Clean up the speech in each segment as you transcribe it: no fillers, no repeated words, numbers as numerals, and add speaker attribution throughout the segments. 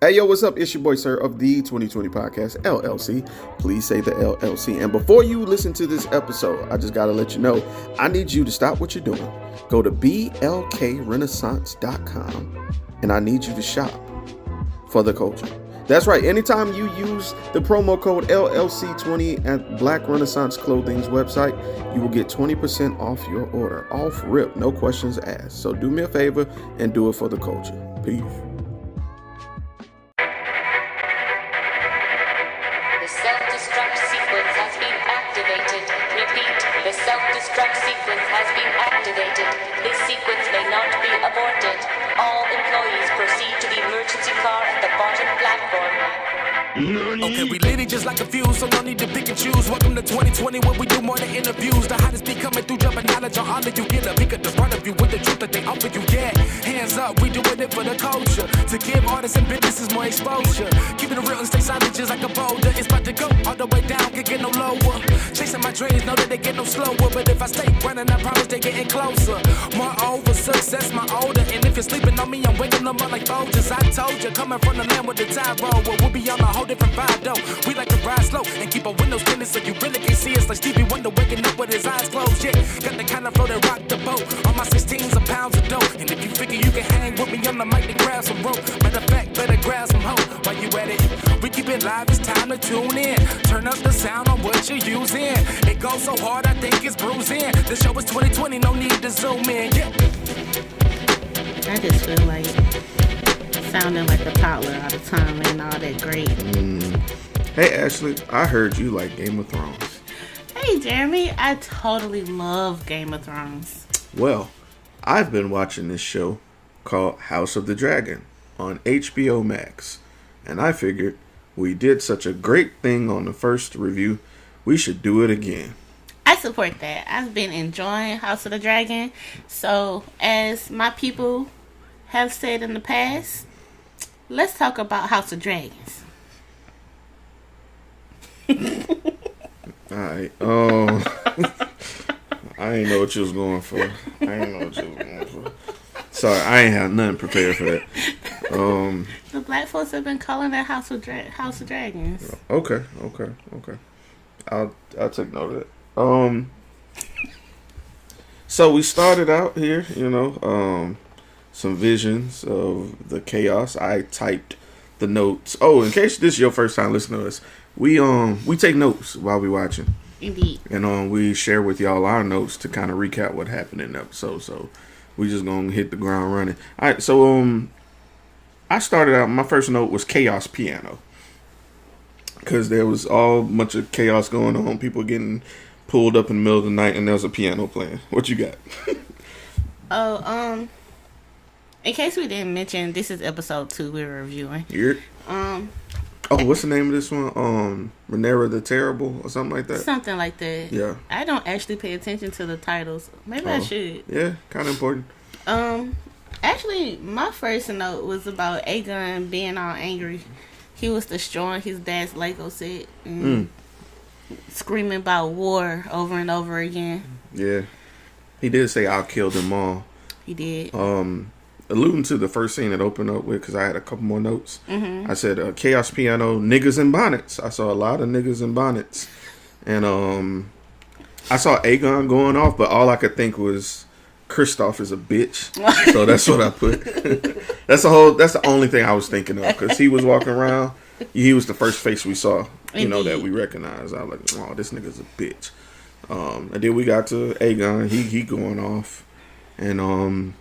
Speaker 1: Hey, yo, what's up? It's your boy, Sir, of the 2020 Podcast, LLC. Please say the LLC. And before you listen to this episode, I just got to let you know, I need you to stop what you're doing. Go to blkrenaissance.com, and I need you to shop for the culture. That's right. Anytime you use the promo code LLC20 at Black Renaissance Clothing's website, you will get 20% off your order. Off rip, no questions asked. So do me a favor and do it for the culture. Peace.
Speaker 2: The self-destruct sequence has been activated. Repeat, the self-destruct sequence has been activated. This sequence may not be aborted. All employees proceed to the emergency car at the bottom platform.
Speaker 3: Okay, we lit it just like a fuse, so no need to pick and choose. Welcome to 2020, where we do more than interviews. The hottest be coming through, jumping knowledge on all of you. Get a peek at the front of you with the truth that they offer you. Yeah, hands up, we doing it for the culture. To give artists and businesses more exposure. Keeping it real and stay silent just like a boulder. It's about to go all the way down, can't get no lower. Chasing my dreams, know that they get no slower. But if I stay running, I promise they getting closer. Moreover, success my older. And if you're sleeping on me, I'm waking them up like Folgers. I told you, coming from the land with the tide roll. Well, we'll be on a whole different vibe though. We like to ride slow and keep our windows tinted so you really can see us like Stevie Wonder waking up with his eyes closed. Yeah, got the kind of flow that rock the boat. On my 16s of pounds of dough. And if you figure you can hang with me on the mic, then grab some rope. Matter of fact, better grab some hope while you at it. We keep it live, it's time to tune in. Turn up the sound on what you're using. It goes so hard, I think it's bruising. The show is 2020, no need to zoom in. Yeah.
Speaker 4: I just feel like sounding like a toddler all the time and all that great.
Speaker 1: Hey, Ashley, I heard you like Game of Thrones.
Speaker 4: Hey, Jeremy, I totally love Game of Thrones.
Speaker 1: Well, I've been watching this show called House of the Dragon on HBO Max. And I figured we did such a great thing on the first review, we should do it again.
Speaker 4: I support that. I've been enjoying House of the Dragon. So, as my people have said in the past, let's talk about House of Dragons.
Speaker 1: Alright, I ain't know what you was going for. Sorry, I ain't have nothing prepared for that.
Speaker 4: The black folks have been calling that House of Dragons.
Speaker 1: Okay. I'll take note of that. So we started out here, some visions of the chaos. I typed the notes. Oh, in case this is your first time listening to us, we take notes while we watching.
Speaker 4: Indeed.
Speaker 1: And we share with y'all our notes to kind of recap what happened in the episode. So we just gonna hit the ground running. All right. So I started out. My first note was chaos piano, because there was all bunch of chaos going on. People getting pulled up in the middle of the night, and there was a piano playing. What you got?
Speaker 4: In case we didn't mention, this is episode 2 we're reviewing.
Speaker 1: Here. What's the name of this one? Rhaenyra the Terrible or something like that?
Speaker 4: Something like that.
Speaker 1: Yeah.
Speaker 4: I don't actually pay attention to the titles. Maybe I should.
Speaker 1: Yeah, kind of important.
Speaker 4: Actually, my first note was about Aegon being all angry. He was destroying his dad's Lego set and screaming about war over and over again.
Speaker 1: Yeah. He did say, "I'll kill them all."
Speaker 4: He did.
Speaker 1: Alluding to the first scene that opened up with, because I had a couple more notes. I said, chaos piano, niggas in bonnets. I saw a lot of niggas in bonnets. And I saw Aegon going off, but all I could think was Kristoff is a bitch. So that's what I put. That's the only thing I was thinking of, because he was walking around. He was the first face we saw, that we recognized. I was like, oh, this nigga's a bitch. And then we got to Aegon. He going off. And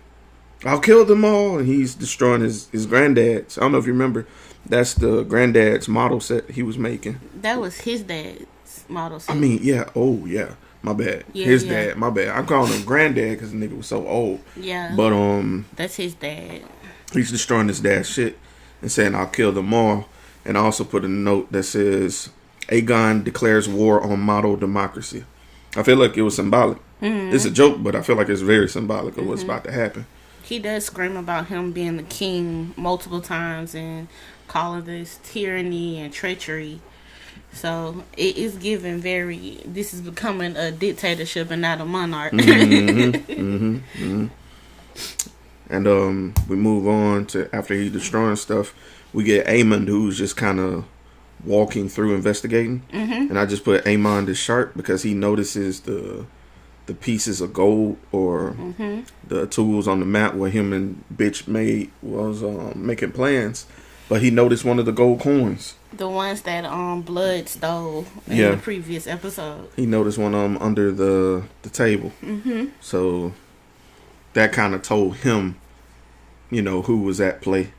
Speaker 1: I'll kill them all, and he's destroying his granddad's. I don't know if you remember. That's the granddad's model set he was making.
Speaker 4: That was his dad's model set.
Speaker 1: I mean, yeah. Oh, yeah. My bad.
Speaker 4: Yeah,
Speaker 1: his dad. My bad. I'm calling him granddad because the nigga was so old.
Speaker 4: Yeah.
Speaker 1: But
Speaker 4: that's his dad.
Speaker 1: He's destroying his dad's shit and saying, "I'll kill them all." And I also put a note that says, "Aegon declares war on model democracy." I feel like it was symbolic. It's a joke, but I feel like it's very symbolic of what's about to happen.
Speaker 4: He does scream about him being the king multiple times and calling this tyranny and treachery. So it is given this is becoming a dictatorship and not a monarch.
Speaker 1: And we move on to after he destroying stuff. We get Amon, who's just kind of walking through investigating. And I just put Amon is sharp because he notices the pieces of gold or the tools on the map where him and bitch was making plans. But he noticed one of the gold coins.
Speaker 4: The ones that Blood stole in the previous episode.
Speaker 1: He noticed one of them under the table. So that kind of told him, who was at play,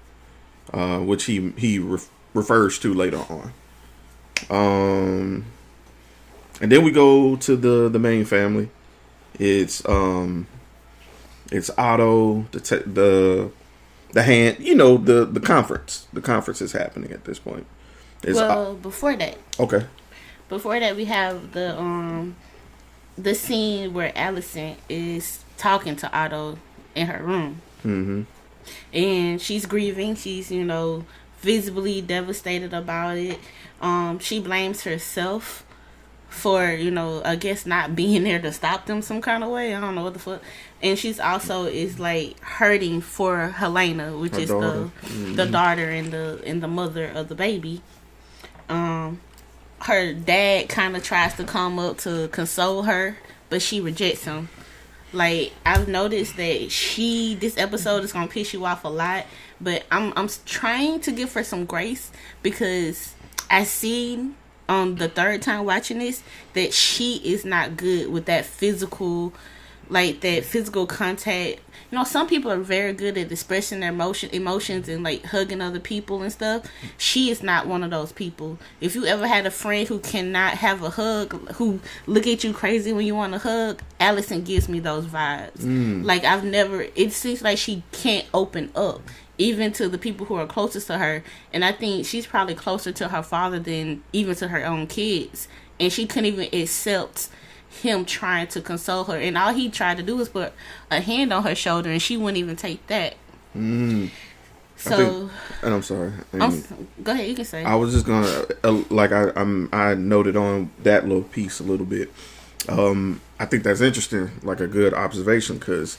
Speaker 1: which he refers to later on. And then we go to the main family. It's Otto, the hand, the conference. The conference is happening at this point.
Speaker 4: Before that.
Speaker 1: Okay.
Speaker 4: Before that, we have the scene where Allison is talking to Otto in her room. And she's grieving. She's, visibly devastated about it. She blames herself for, I guess not being there to stop them some kind of way. I don't know what the fuck. And she's also is like hurting for Helena, which is the daughter and the mother of the baby. Her dad kind of tries to come up to console her, but she rejects him. Like, I've noticed that this episode is gonna piss you off a lot, but I'm trying to give her some grace because I seen on the third time watching this that she is not good with that physical contact. Some people are very good at expressing their emotions and like hugging other people and stuff. She is not one of those people. If you ever had a friend who cannot have a hug, who look at you crazy when you want a hug, Allison gives me those vibes. Like it seems like she can't open up even to the people who are closest to her. And I think she's probably closer to her father than even to her own kids. And she couldn't even accept him trying to console her, and all he tried to do was put a hand on her shoulder, and she wouldn't even take that. So,
Speaker 1: and I'm sorry.
Speaker 4: Go ahead, you can say.
Speaker 1: I was just gonna I noted on that little piece a little bit. I think that's interesting, like a good observation, because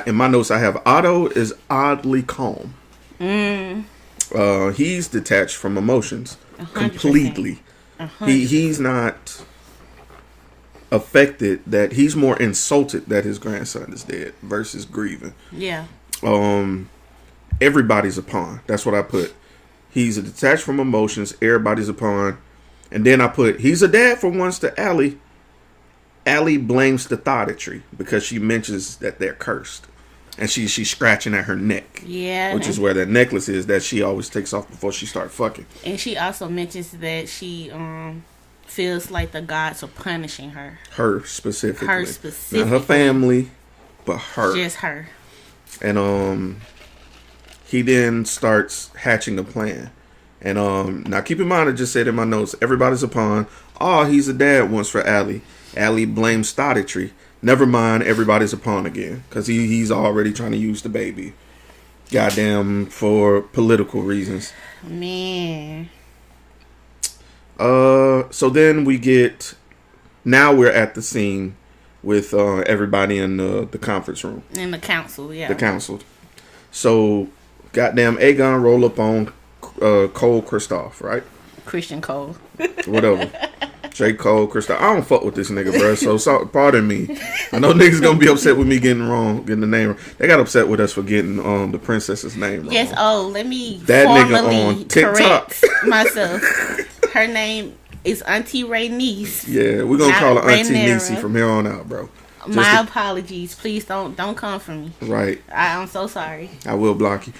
Speaker 1: in my notes I have Otto is oddly calm. He's detached from emotions 100%. Completely. 100%. He's not affected, that he's more insulted that his grandson is dead versus grieving.
Speaker 4: Yeah.
Speaker 1: Everybody's a pawn. That's what I put. He's detached from emotions. Everybody's a pawn. And then I put, he's a dad for once to Allie. Allie blames the thoughtetry because she mentions that they're cursed. And she's scratching at her neck.
Speaker 4: Yeah.
Speaker 1: Which is where that necklace is that she always takes off before she starts fucking.
Speaker 4: And she also mentions that she feels like the gods are punishing her.
Speaker 1: Her specifically. Not her family, but her.
Speaker 4: Just her.
Speaker 1: And he then starts hatching a plan. And now keep in mind, I just said in my notes, everybody's a pawn. Oh, he's a dad once for Allie. Allie blames thoughtetry. Never mind, everybody's a pawn again. Because he's already trying to use the baby. Goddamn, for political reasons.
Speaker 4: Man.
Speaker 1: So then now we're at the scene with everybody in the conference room.
Speaker 4: In the council, yeah.
Speaker 1: The council. So, goddamn, Aegon roll up on Cole Christoph, right?
Speaker 4: Christian Cole.
Speaker 1: Whatever. J. Cole Christoph. I don't fuck with this nigga, bro. So pardon me. I know niggas gonna be upset with me getting the name wrong. They got upset with us for getting the princess's name wrong.
Speaker 4: Yes. Oh, let me
Speaker 1: that
Speaker 4: formally
Speaker 1: nigga on TikTok.
Speaker 4: Correct myself. Her name is Auntie Rhaenys.
Speaker 1: Yeah, we're gonna call her Auntie Niecy from here on out, bro.
Speaker 4: My apologies. Please don't come for me.
Speaker 1: Right.
Speaker 4: I'm so sorry.
Speaker 1: I will block you.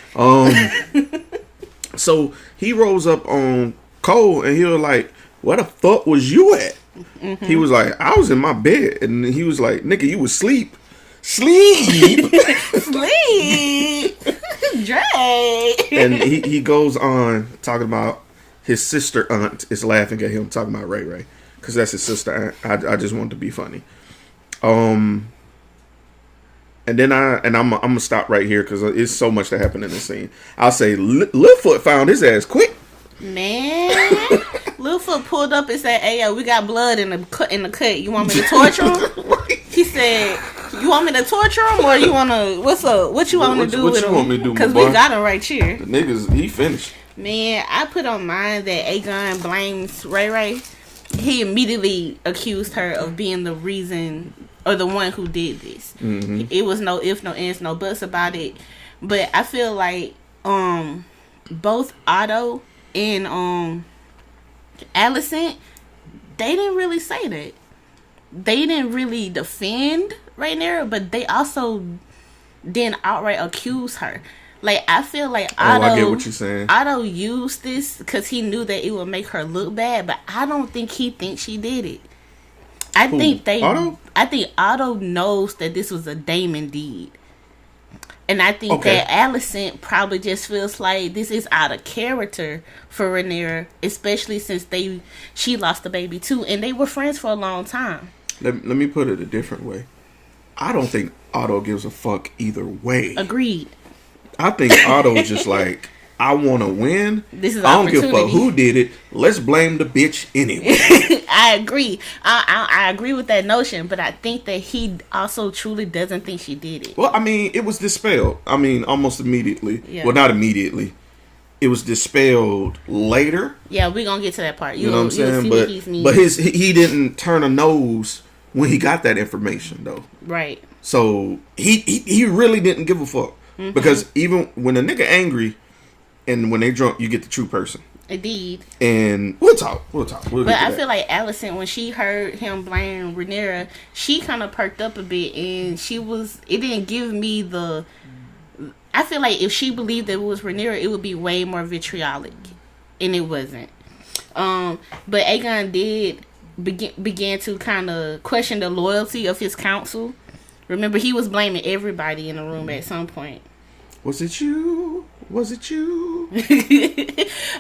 Speaker 1: So he rolls up on Cole and he was like, "Where the fuck was you at?" Mm-hmm. He was like, "I was in my bed," and he was like, "Nigga, you was sleep." Sleep.
Speaker 4: Dre.
Speaker 1: And he goes on talking about his sister aunt is laughing at him talking about Ray Ray because that's his sister aunt. I just wanted to be funny. And then I'm gonna stop right here because it's so much that happened in this scene. I'll say Littlefoot found his ass quick.
Speaker 4: Man, Littlefoot pulled up and said, "Hey, yo, we got blood in the cut. You want me to torture him?" He said, You want me to torture him, or you want to? What's up? What you want to do with him?
Speaker 1: What you want me to do,
Speaker 4: Because
Speaker 1: my boy?
Speaker 4: we got him right here.
Speaker 1: The niggas, he finished.
Speaker 4: Man, I put on mine that Aegon blames Ray Ray. He immediately accused her of being the reason or the one who did this.
Speaker 1: Mm-hmm.
Speaker 4: It was no ifs, no ands, no buts about it. But I feel like both Otto and Alicent, they didn't really say that. They didn't really defend Rhaenyra, but they also didn't outright accuse her. Like, I feel like Otto,
Speaker 1: I get what you're saying.
Speaker 4: Otto used this because he knew that it would make her look bad, but I don't think he thinks she did it. I think Otto knows that this was a Daemon deed. And I think that Alicent probably just feels like this is out of character for Rhaenyra, especially since she lost the baby too, and they were friends for a long time.
Speaker 1: Let me put it a different way. I don't think Otto gives a fuck either way.
Speaker 4: Agreed.
Speaker 1: I think Otto's just like, I want to win.
Speaker 4: This is
Speaker 1: I don't give a fuck
Speaker 4: opportunity.
Speaker 1: who did it. Let's blame the bitch anyway.
Speaker 4: I agree. I agree with that notion, but I think that he also truly doesn't think she did it.
Speaker 1: Well, I mean, it was dispelled. I mean, almost immediately.
Speaker 4: Yeah.
Speaker 1: Well, not immediately. It was dispelled later.
Speaker 4: Yeah, we're gonna get to that part.
Speaker 1: You know what I'm saying?
Speaker 4: See
Speaker 1: But
Speaker 4: what he's mean.
Speaker 1: but he didn't turn a nose when he got that information though.
Speaker 4: Right.
Speaker 1: So he really didn't give a fuck.
Speaker 4: Mm-hmm.
Speaker 1: Because even when a nigga angry and when they drunk, you get the true person.
Speaker 4: Indeed.
Speaker 1: And we'll talk. We'll
Speaker 4: But
Speaker 1: get to
Speaker 4: I
Speaker 1: that.
Speaker 4: feel like Alicent, when she heard him blame Rhaenyra, she kind of perked up a bit, and it didn't give me the. I feel like if she believed that it was Rhaenyra, it would be way more vitriolic, and it wasn't. But Aegon did began to kind of question the loyalty of his council. Remember, he was blaming everybody in the room at some point.
Speaker 1: Was it you? Was it you?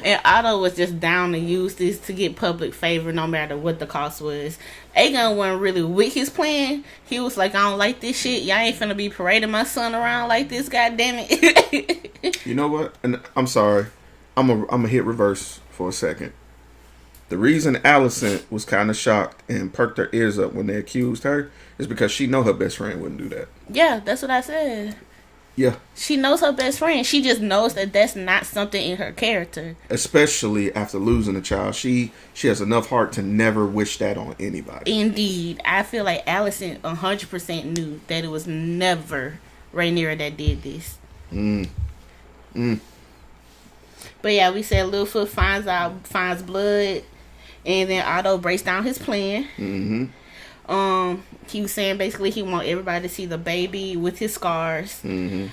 Speaker 4: And Otto was just down to use this to get public favor no matter what the cost was. Aegon wasn't really with his plan. He was like, I don't like this shit. Y'all ain't finna be parading my son around like this, goddammit.
Speaker 1: You know what? And I'm sorry. I'm a hit reverse for a second. The reason Alicent was kind of shocked and perked her ears up when they accused her is because she know her best friend wouldn't do that.
Speaker 4: Yeah, that's what I said.
Speaker 1: Yeah.
Speaker 4: She knows her best friend. She just knows that that's not something in her character.
Speaker 1: Especially after losing a child. She has enough heart to never wish that on anybody.
Speaker 4: Indeed. I feel like Alicent 100% knew that it was never Rhaenyra that did this. But yeah, we said Littlefoot finds blood, and then Otto breaks down his plan.
Speaker 1: Mm-hmm.
Speaker 4: He was saying basically he want everybody to see the baby with his scars.
Speaker 1: Mm-hmm.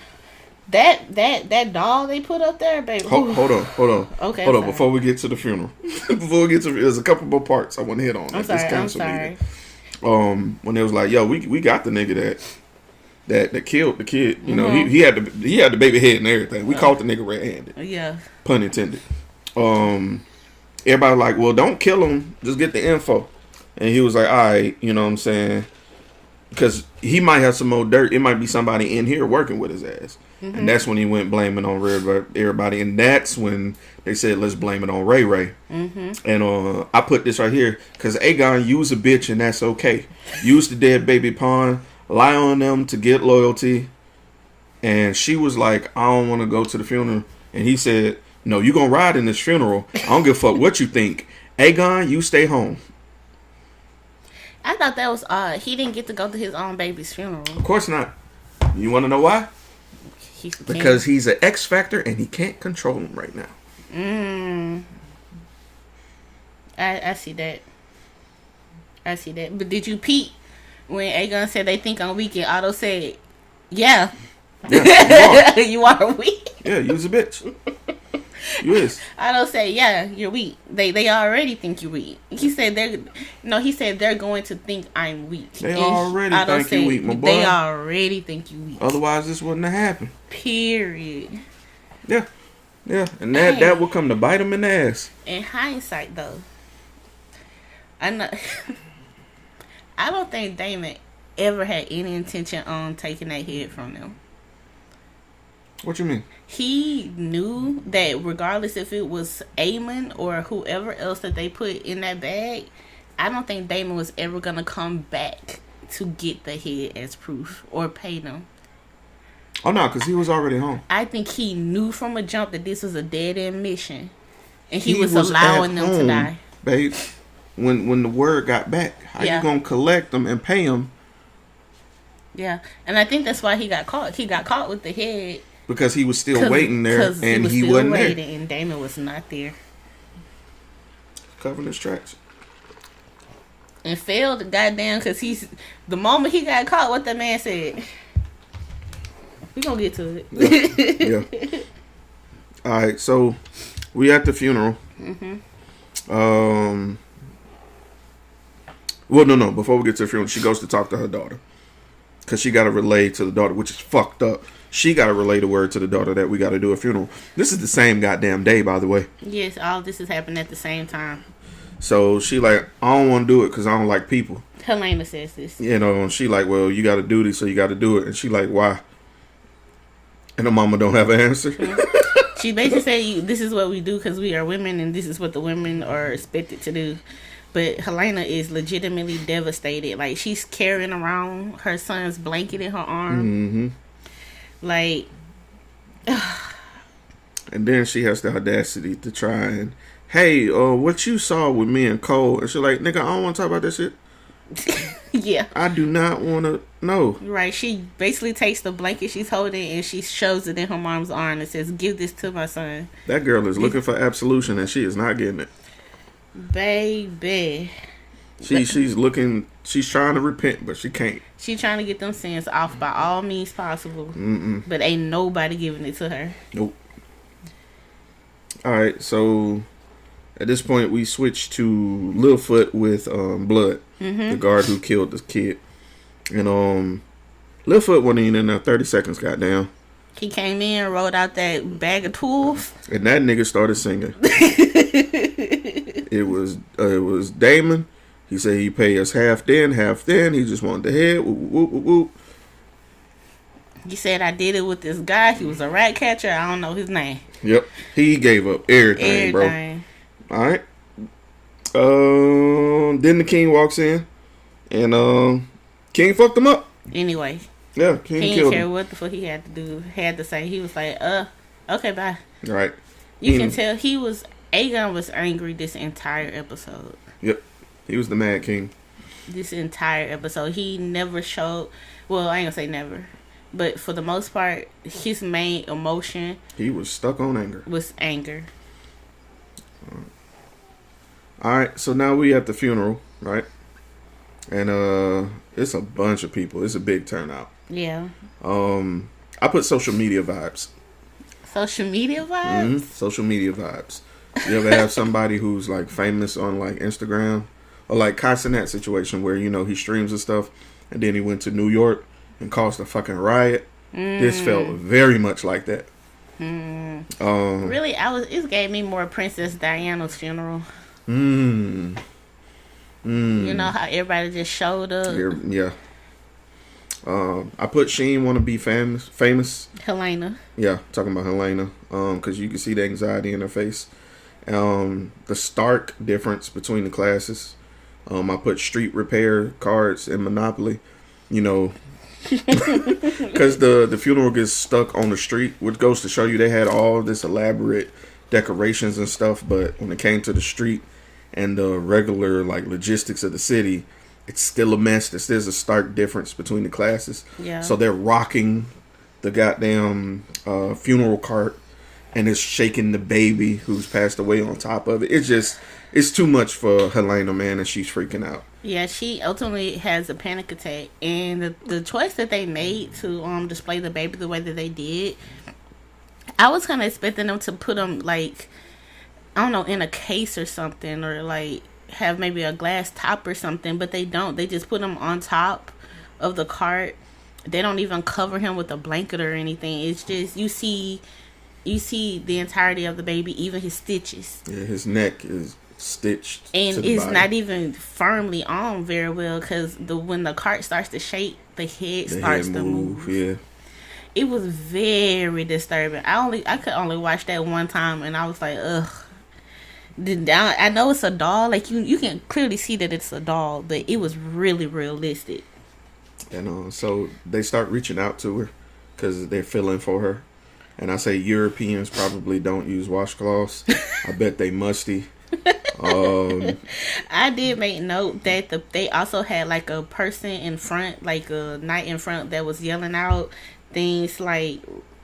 Speaker 4: That doll they put up there, baby.
Speaker 1: Hold on.
Speaker 4: Okay,
Speaker 1: Hold
Speaker 4: I'm
Speaker 1: on. Before we get to the funeral, there's a couple more parts I want to hit on.
Speaker 4: I'm sorry.
Speaker 1: When they was like, "Yo, we got the nigga that killed the kid." You know, he had the baby head and everything. We caught the nigga red-handed.
Speaker 4: Yeah.
Speaker 1: Pun intended. Everybody like, well, don't kill him. Just get the info. And he was like, all right, you know what I'm saying? Because he might have some more dirt. It might be somebody in here working with his ass. Mm-hmm. And that's when he went blaming on everybody. And that's when they said, let's blame it on Ray Ray. Mm-hmm. And I put this right here because Aegon used a bitch and that's okay. Use the dead baby pawn. Lie on them to get loyalty. And she was like, I don't want to go to the funeral. And he said, no, you going to ride in this funeral. I don't give a fuck what you think. Aegon, you stay home.
Speaker 4: I thought that was odd. He didn't get to go to his own baby's funeral.
Speaker 1: Of course not. You want to know why? Because he's an X Factor and he can't control him right now.
Speaker 4: I see that. But did you peep when Aegon said they think I'm weak and Otto said, yeah. You are weak.
Speaker 1: Yeah, you's a bitch. You is.
Speaker 4: Otto said, yeah, you're weak. They already think you're weak. He said they're going to think I'm weak.
Speaker 1: They
Speaker 4: And
Speaker 1: already
Speaker 4: Otto
Speaker 1: think you weak, my boy.
Speaker 4: They already think you weak.
Speaker 1: Otherwise, this wouldn't have happened.
Speaker 4: Period.
Speaker 1: Yeah. And that will come to bite him in the ass.
Speaker 4: In hindsight, though, I don't think Daemon ever had any intention on taking that head from them.
Speaker 1: What you mean?
Speaker 4: He knew that regardless if it was Aemon or whoever else that they put in that bag, I don't think Daemon was ever gonna come back to get the head as proof or pay them.
Speaker 1: Oh no, because he was already home.
Speaker 4: I think he knew from a jump that this was a dead end mission, and he was
Speaker 1: at
Speaker 4: allowing them to
Speaker 1: home,
Speaker 4: die.
Speaker 1: babe. When the word got back, how
Speaker 4: Yeah.
Speaker 1: you gonna collect them and pay them?
Speaker 4: Yeah, and I think that's why he got caught. He got caught with the head
Speaker 1: Because he was still waiting there, and he
Speaker 4: still
Speaker 1: wasn't
Speaker 4: waiting,
Speaker 1: there.
Speaker 4: and Damon was not there.
Speaker 1: Covering his tracks.
Speaker 4: And failed goddamn because the moment he got caught, what the man said. We gonna get to it.
Speaker 1: Yeah. All right, so we at the funeral. Well, no. Before we get to the funeral, she goes to talk to her daughter because she got to relay to the daughter, which is fucked up. She got to relay the word to the daughter that we got to do a funeral. This is the same goddamn day, by the way.
Speaker 4: Yes, all this is happening at the same time.
Speaker 1: So she like, I don't want to do it because I don't like people.
Speaker 4: Helena says this.
Speaker 1: You know, and she like, well, you got to do this, so you got to do it. And she like, why? And the mama don't have an answer.
Speaker 4: She basically said, "This is what we do because we are women, and this is what the women are expected to do." But Helena is legitimately devastated. Like, she's carrying around her son's blanket in her arm.
Speaker 1: Mm-hmm.
Speaker 4: Like,
Speaker 1: And then she has the audacity to try and, hey, what you saw with me and Cole? And she's like, nigga, I don't want to talk about this shit.
Speaker 4: yeah.
Speaker 1: I do not want to know.
Speaker 4: Right. She basically takes the blanket she's holding and she shows it in her mom's arm and says, "Give this to my son."
Speaker 1: That girl is looking for absolution and she is not getting it.
Speaker 4: Baby.
Speaker 1: She's looking, she's trying to repent, but she can't.
Speaker 4: She trying to get them sins off by all means possible.
Speaker 1: Mm-mm.
Speaker 4: But ain't nobody giving it to her.
Speaker 1: Nope. Alright, so at this point we switch to Littlefoot with Blood, the guard who killed the kid. And Littlefoot wasn't even in there 30 seconds, goddamn.
Speaker 4: He came in, rolled out that bag of tools.
Speaker 1: And that nigga started singing. It was Damon. He said he pay us half then. He just wanted the head. Whoop, whoop, whoop, whoop.
Speaker 4: He said, "I did it with this guy. He was a rat catcher. I don't know his name."
Speaker 1: Yep. He gave up everything, bro. Alright. Then the king walks in. And King fucked him up.
Speaker 4: Anyway.
Speaker 1: Yeah, King
Speaker 4: He didn't
Speaker 1: killed
Speaker 4: care
Speaker 1: him.
Speaker 4: what the fuck he had to say. He was like, okay, bye.
Speaker 1: Right.
Speaker 4: You can tell Aegon was angry this entire episode.
Speaker 1: Yep. He was the Mad King.
Speaker 4: This entire episode. He never showed, well, I ain't gonna say never, but for the most part, his main emotion
Speaker 1: He was stuck on anger.
Speaker 4: was anger.
Speaker 1: Alright, so now we at the funeral, right? And it's a bunch of people. It's a big turnout.
Speaker 4: Yeah.
Speaker 1: I put social media vibes.
Speaker 4: Social media vibes?
Speaker 1: Social media vibes. You ever have somebody who's like famous on like Instagram? Or like Kai in that situation where, you know, he streams and stuff and then he went to New York and caused a fucking riot. This felt very much like that.
Speaker 4: Really, it gave me more Princess Diana's funeral. You know how everybody just showed up?
Speaker 1: Yeah. I put Sheen want to be famous.
Speaker 4: Helena.
Speaker 1: Yeah, talking about Helena. Because you can see the anxiety in her face. The stark difference between the classes. I put street repair cards in Monopoly. You know, because the funeral gets stuck on the street, which goes to show you they had all this elaborate decorations and stuff, but when it came to the street and the regular like logistics of the city, it's still a mess. There's a stark difference between the classes.
Speaker 4: Yeah.
Speaker 1: So they're rocking the goddamn funeral cart and it's shaking the baby who's passed away on top of it. It's too much for Helena, man, and she's freaking out.
Speaker 4: Yeah, she ultimately has a panic attack, and the choice that they made to display the baby the way that they did, I was kind of expecting them to put them like, I don't know, in a case or something, or like have maybe a glass top or something, but they don't. They just put him on top of the cart. They don't even cover him with a blanket or anything. It's just you see the entirety of the baby, even his stitches.
Speaker 1: Yeah, his neck is stitched,
Speaker 4: and
Speaker 1: to the
Speaker 4: it's
Speaker 1: body.
Speaker 4: not even firmly on very well because when the cart starts to shake, the head starts to move.
Speaker 1: Yeah,
Speaker 4: it was very disturbing. I could only watch that one time, and I was like, ugh. I know it's a doll, like you can clearly see that it's a doll, but it was really realistic.
Speaker 1: And so they start reaching out to her because they're feeling for her. And I say Europeans probably don't use washcloths. I bet they musty.
Speaker 4: I did make note that they also had like a person in front, like a knight in front that was yelling out things like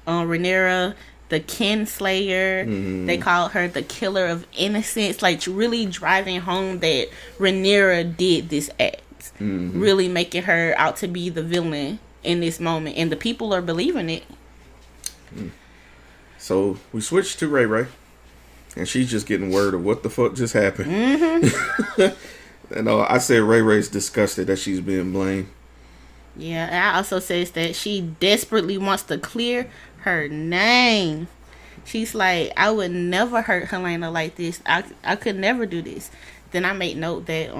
Speaker 4: Rhaenyra, the kinslayer. They called her the killer of innocence, like really driving home that Rhaenyra did this act. Really making her out to be the villain in this moment, and the people are believing it.
Speaker 1: So we switched to Ray Ray, and she's just getting word of what the fuck just happened. And I said Ray Ray's disgusted that she's being blamed.
Speaker 4: Yeah, and I also says that she desperately wants to clear her name. She's like, I would never hurt Helena like this. I could never do this. Then I made note that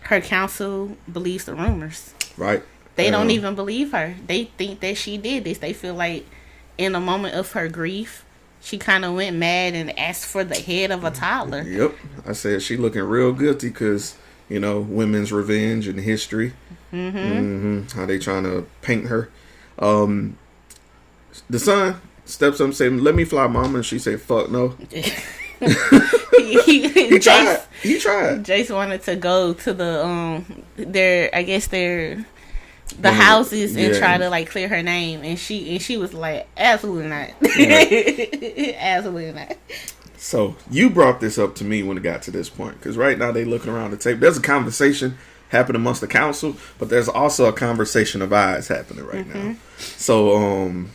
Speaker 4: her council believes the rumors.
Speaker 1: Right.
Speaker 4: They don't even believe her. They think that she did this. They feel like in a moment of her grief, she kind of went mad and asked for the head of a toddler.
Speaker 1: Yep. I said she looking real guilty because, women's revenge and history. How they trying to paint her. The son steps up and said, "Let me fly, mama." And she said, "Fuck no." He tried. He tried.
Speaker 4: Jace wanted to go to the houses and try to like clear her name, and she was like, absolutely not. Absolutely not.
Speaker 1: So you brought this up to me when it got to this point, because right now they looking around the table. There's a conversation happening amongst the council, but there's also a conversation of eyes happening right now. So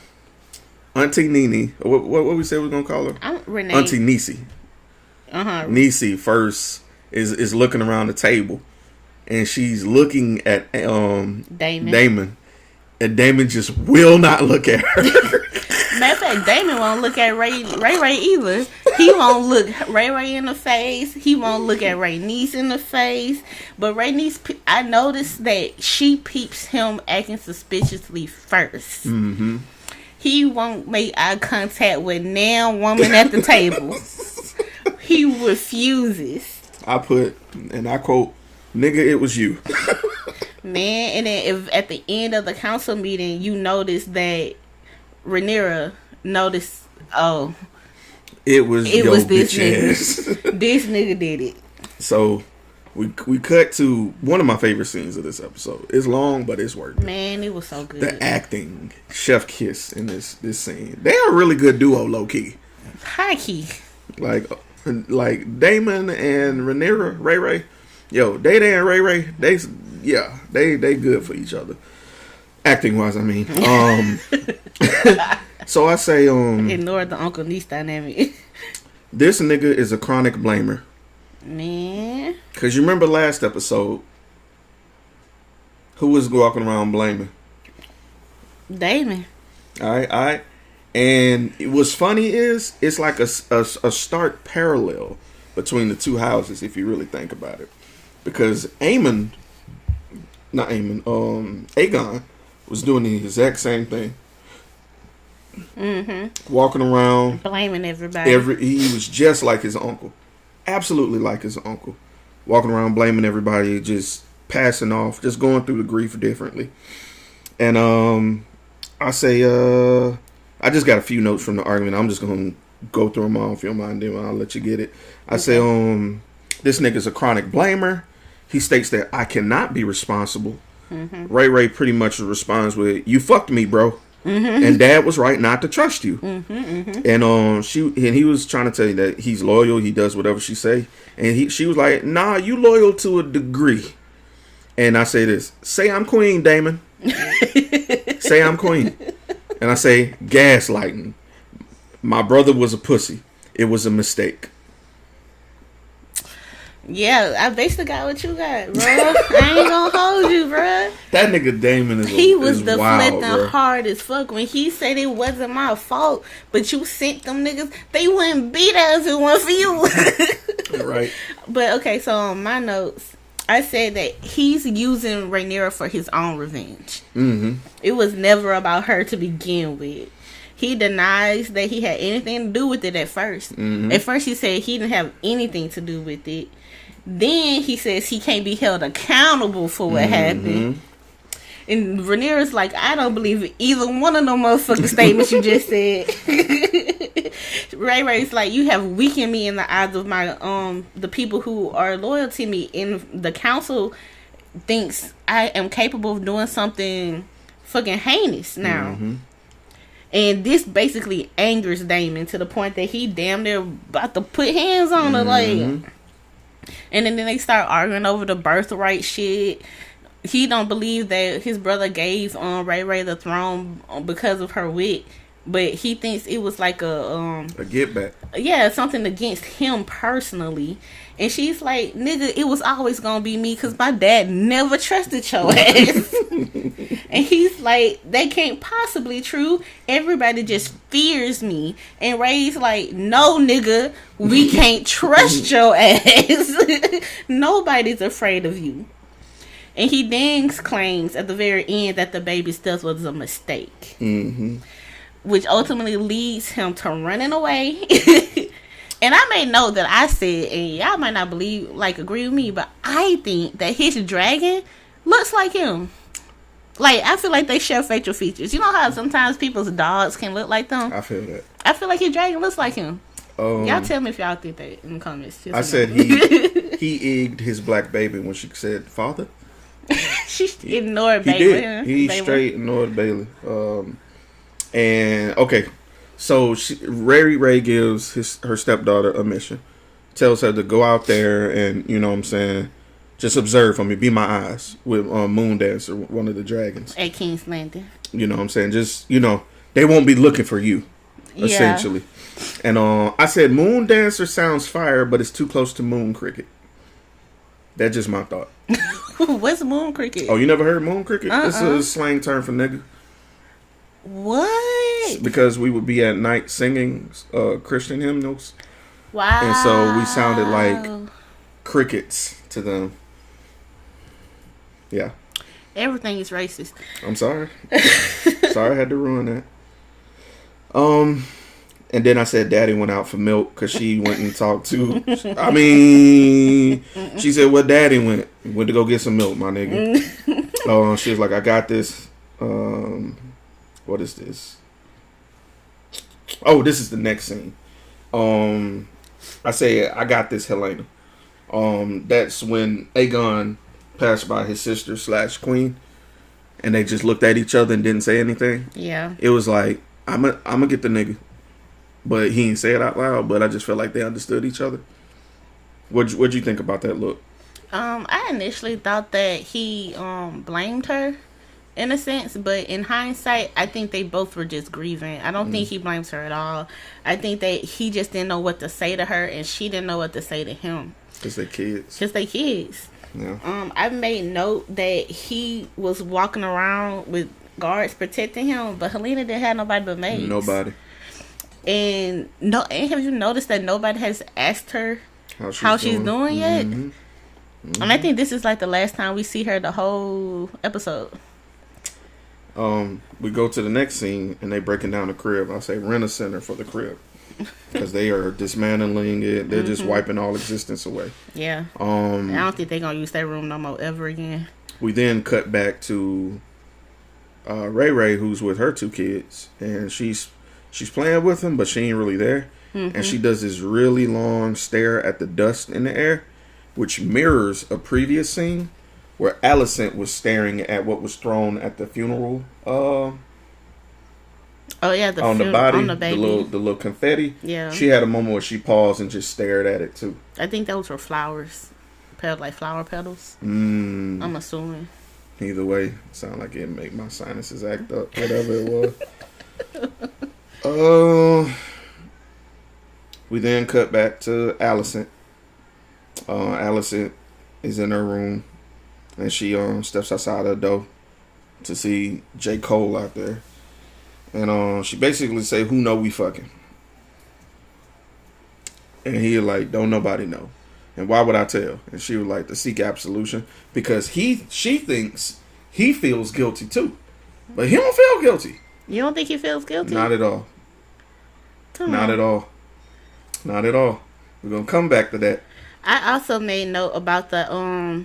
Speaker 1: Auntie Nene, what we say we're gonna call her?
Speaker 4: Renee.
Speaker 1: Auntie Niecy. Niecy first is looking around the table, and she's looking at Damon, and Damon just will not look at her.
Speaker 4: Matter of fact, Damon won't look at Ray either. He won't look Ray in the face. He won't look at Rhaenys in the face. But Rhaenys, I noticed that she peeps him acting suspiciously first. He won't make eye contact with now woman at the table. He refuses. I
Speaker 1: put, and I quote, "Nigga, it was you."
Speaker 4: Man, and then if at the end of the council meeting you notice that Rhaenyra noticed, it was this nigga. This nigga did it.
Speaker 1: So we cut to one of my favorite scenes of this episode. It's long, but it's worth it.
Speaker 4: Man, it was so good.
Speaker 1: The acting, chef kiss in this scene. They're a really good duo, low key.
Speaker 4: High key.
Speaker 1: Like Damon and Rhaenyra, Ray. Yo, Day and Ray, they good for each other. Acting wise, I mean. So I say
Speaker 4: ignore the uncle niece dynamic.
Speaker 1: This nigga is a chronic blamer.
Speaker 4: Man.
Speaker 1: Cause you remember last episode, who was walking around blaming?
Speaker 4: Damon.
Speaker 1: Alright. And what's funny is it's like a stark parallel between the two houses if you really think about it. Because Aegon was doing the exact same thing. Walking around
Speaker 4: blaming everybody.
Speaker 1: He was just like his uncle. Absolutely like his uncle. Walking around blaming everybody, just passing off, just going through the grief differently. And I say I just got a few notes from the argument. I'm just gonna go through them all if you don't mind, then I'll let you get it. I say this nigga's a chronic blamer. He states that I cannot be responsible. Ray pretty much responds with, "You fucked me, bro." And Dad was right not to trust you. And he was trying to tell you that he's loyal. He does whatever she say. And she was like, "Nah, you loyal to a degree." And I say this: say I'm queen, Damon. Say I'm queen. And I say, gaslighting. My brother was a pussy. It was a mistake.
Speaker 4: Yeah, I basically got what you got, bro. I ain't gonna hold you, bro.
Speaker 1: That nigga Damon is
Speaker 4: he was
Speaker 1: is
Speaker 4: deflecting
Speaker 1: wild,
Speaker 4: hard as fuck when he said it wasn't my fault, but you sent them niggas. They wouldn't beat us if it wasn't for you.
Speaker 1: Right.
Speaker 4: But okay, so on my notes, I said that he's using Rhaenyra for his own revenge. It was never about her to begin with. He denies that he had anything to do with it at first. At first he said he didn't have anything to do with it. Then he says he can't be held accountable for what happened. And Rhaenyra's like, I don't believe either one of them motherfucking statements you just said. Ray Ray's like, you have weakened me in the eyes of my the people who are loyal to me, and the council thinks I am capable of doing something fucking heinous now. And this basically angers Daemon to the point that he damn near about to put hands on her, like. And then they start arguing over the birthright shit. He don't believe that his brother gave Ray Ray the throne because of her wit, but he thinks it was like a
Speaker 1: get back.
Speaker 4: Yeah, something against him personally. And she's like, nigga, it was always gonna be me because my dad never trusted your ass. And he's like, that can't possibly true. Everybody just fears me. And Ray's like, no, nigga, we can't trust your ass. Nobody's afraid of you. And he then claims at the very end that the baby stuff was a mistake. Which ultimately leads him to running away. And I may know that I said, and y'all might not agree with me, but I think that his dragon looks like him. Like, I feel like they share facial features. You know how sometimes people's dogs can look like them?
Speaker 1: I feel that.
Speaker 4: I feel like his dragon looks like him. Y'all tell me if y'all think that in the comments.
Speaker 1: I said he egged his black baby when she said father.
Speaker 4: She ignored Bailey.
Speaker 1: He did. He straight ignored Bailey. And okay, so Ray gives her stepdaughter a mission, tells her to go out there and, you know what I'm saying, just observe for me, be my eyes with Moondancer, one of the dragons
Speaker 4: at King's Landing.
Speaker 1: You know what I'm saying, just, you know, they won't be looking for you, essentially. And I said Moondancer sounds fire, but it's too close to Moon Cricket. That's just my thought.
Speaker 4: What's Moon Cricket?
Speaker 1: Oh, you never heard Moon Cricket? It's a slang term for nigga.
Speaker 4: What?
Speaker 1: Because we would be at night singing Christian hymnals.
Speaker 4: Wow.
Speaker 1: And so we sounded like crickets to them. Yeah.
Speaker 4: Everything is racist.
Speaker 1: I'm sorry. Sorry I had to ruin that. And then I said Daddy went out for milk because she went and talked to... I mean, she said, well, Daddy went. He went to go get some milk, my nigga. She was like, I got this. What is this? Oh, this is the next scene. I say, I got this, Helena. That's when Aegon passed by his sister / queen, and they just looked at each other and didn't say anything. Yeah. It was like, I'm gonna get the nigga. But he didn't say it out loud, but I just felt like they understood each other. What'd you think about that look?
Speaker 4: I initially thought that he blamed her in a sense, but in hindsight, I think they both were just grieving. I don't think he blames her at all. I think that he just didn't know what to say to her, and she didn't know what to say to him. Because they kids. Yeah. I made note that he was walking around with guards protecting him, but Helena didn't have nobody but maids.
Speaker 1: Nobody.
Speaker 4: And have you noticed that nobody has asked her how she's doing yet? And I think this is like the last time we see her the whole episode.
Speaker 1: We go to the next scene and they breaking down the crib. I say rent a center for the crib because they are dismantling it. They're just wiping all existence away. Yeah. I
Speaker 4: don't think they're gonna use that room no more ever again.
Speaker 1: We then cut back to Ray, who's with her 2 kids, and she's playing with him, but she ain't really there. And she does this really long stare at the dust in the air, which mirrors a previous scene where Alicent was staring at what was thrown at the funeral. On the body, on the baby. The little confetti. Yeah. She had a moment where she paused and just stared at it too.
Speaker 4: I think those were flowers, like flower petals. I'm assuming.
Speaker 1: Either way, sound like it make my sinuses act up. Whatever it was. We then cut back to Alicent. Alicent is in her room, and she steps outside her door to see J. Cole out there, and she basically say, "Who know we fucking?" And he like, "Don't nobody know." And why would I tell? And she was like, "To seek absolution," because she thinks he feels guilty too, but he don't feel guilty.
Speaker 4: You don't think he feels guilty?
Speaker 1: Not at all. Not at all. Not at all. We're gonna come back to that.
Speaker 4: I also made note about the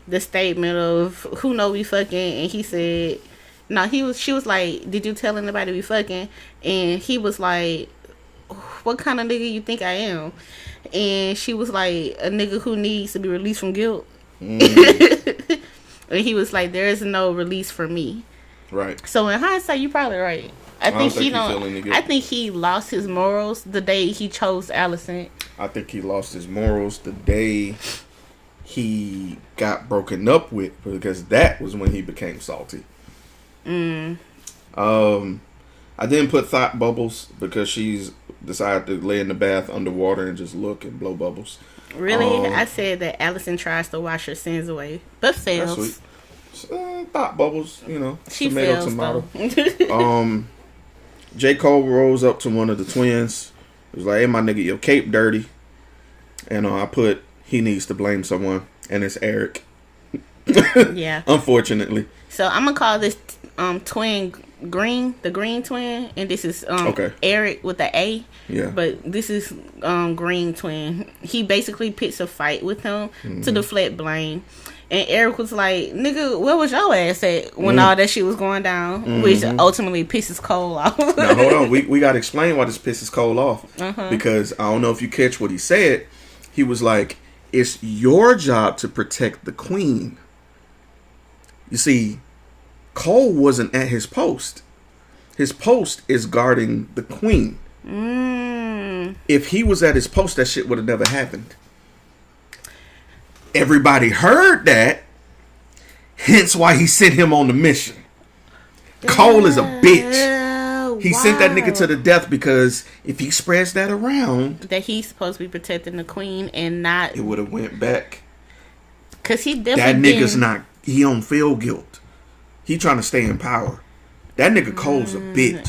Speaker 4: the statement of who know we fucking, and he said, no, she was like, did you tell anybody we fucking? And he was like, what kind of nigga you think I am? And she was like, a nigga who needs to be released from guilt. And he was like, there is no release for me.
Speaker 1: Right.
Speaker 4: So in hindsight, you're probably right. I think he lost his morals the day he chose Allison.
Speaker 1: I think he lost his morals the day he got broken up with, because that was when he became salty. I didn't put thought bubbles because she's decided to lay in the bath underwater and just look and blow bubbles.
Speaker 4: Really? I said that Allison tries to wash her sins away, but fails.
Speaker 1: That's sweet. Thought bubbles, you know.
Speaker 4: She
Speaker 1: tomato,
Speaker 4: fails,
Speaker 1: tomato. J. Cole rolls up to one of the twins. He was like, hey, my nigga, your cape dirty. And I put, he needs to blame someone. And it's Eric.
Speaker 4: Yeah.
Speaker 1: Unfortunately.
Speaker 4: So I'm going to call this twin Green, the Green twin. And this is
Speaker 1: okay.
Speaker 4: Eric with the A.
Speaker 1: Yeah.
Speaker 4: But this is Green twin. He basically picks a fight with him to deflect blame. And Eric was like, nigga, where was your ass at when all that shit was going down? Which ultimately pisses Cole off.
Speaker 1: Now, hold on. We got to explain why this pisses Cole off. Because I don't know if you catch what he said. He was like, it's your job to protect the queen. You see, Cole wasn't at his post. His post is guarding the queen. If he was at his post, that shit would have never happened. Everybody heard that, hence why he sent him on the mission. Cole is a bitch. He sent that nigga to the death because if he spreads that around,
Speaker 4: that he's supposed to be protecting the queen and not,
Speaker 1: it would have went back.
Speaker 4: Cause he definitely
Speaker 1: that nigga's not. He don't feel guilt. He trying to stay in power. That nigga Cole's a bitch.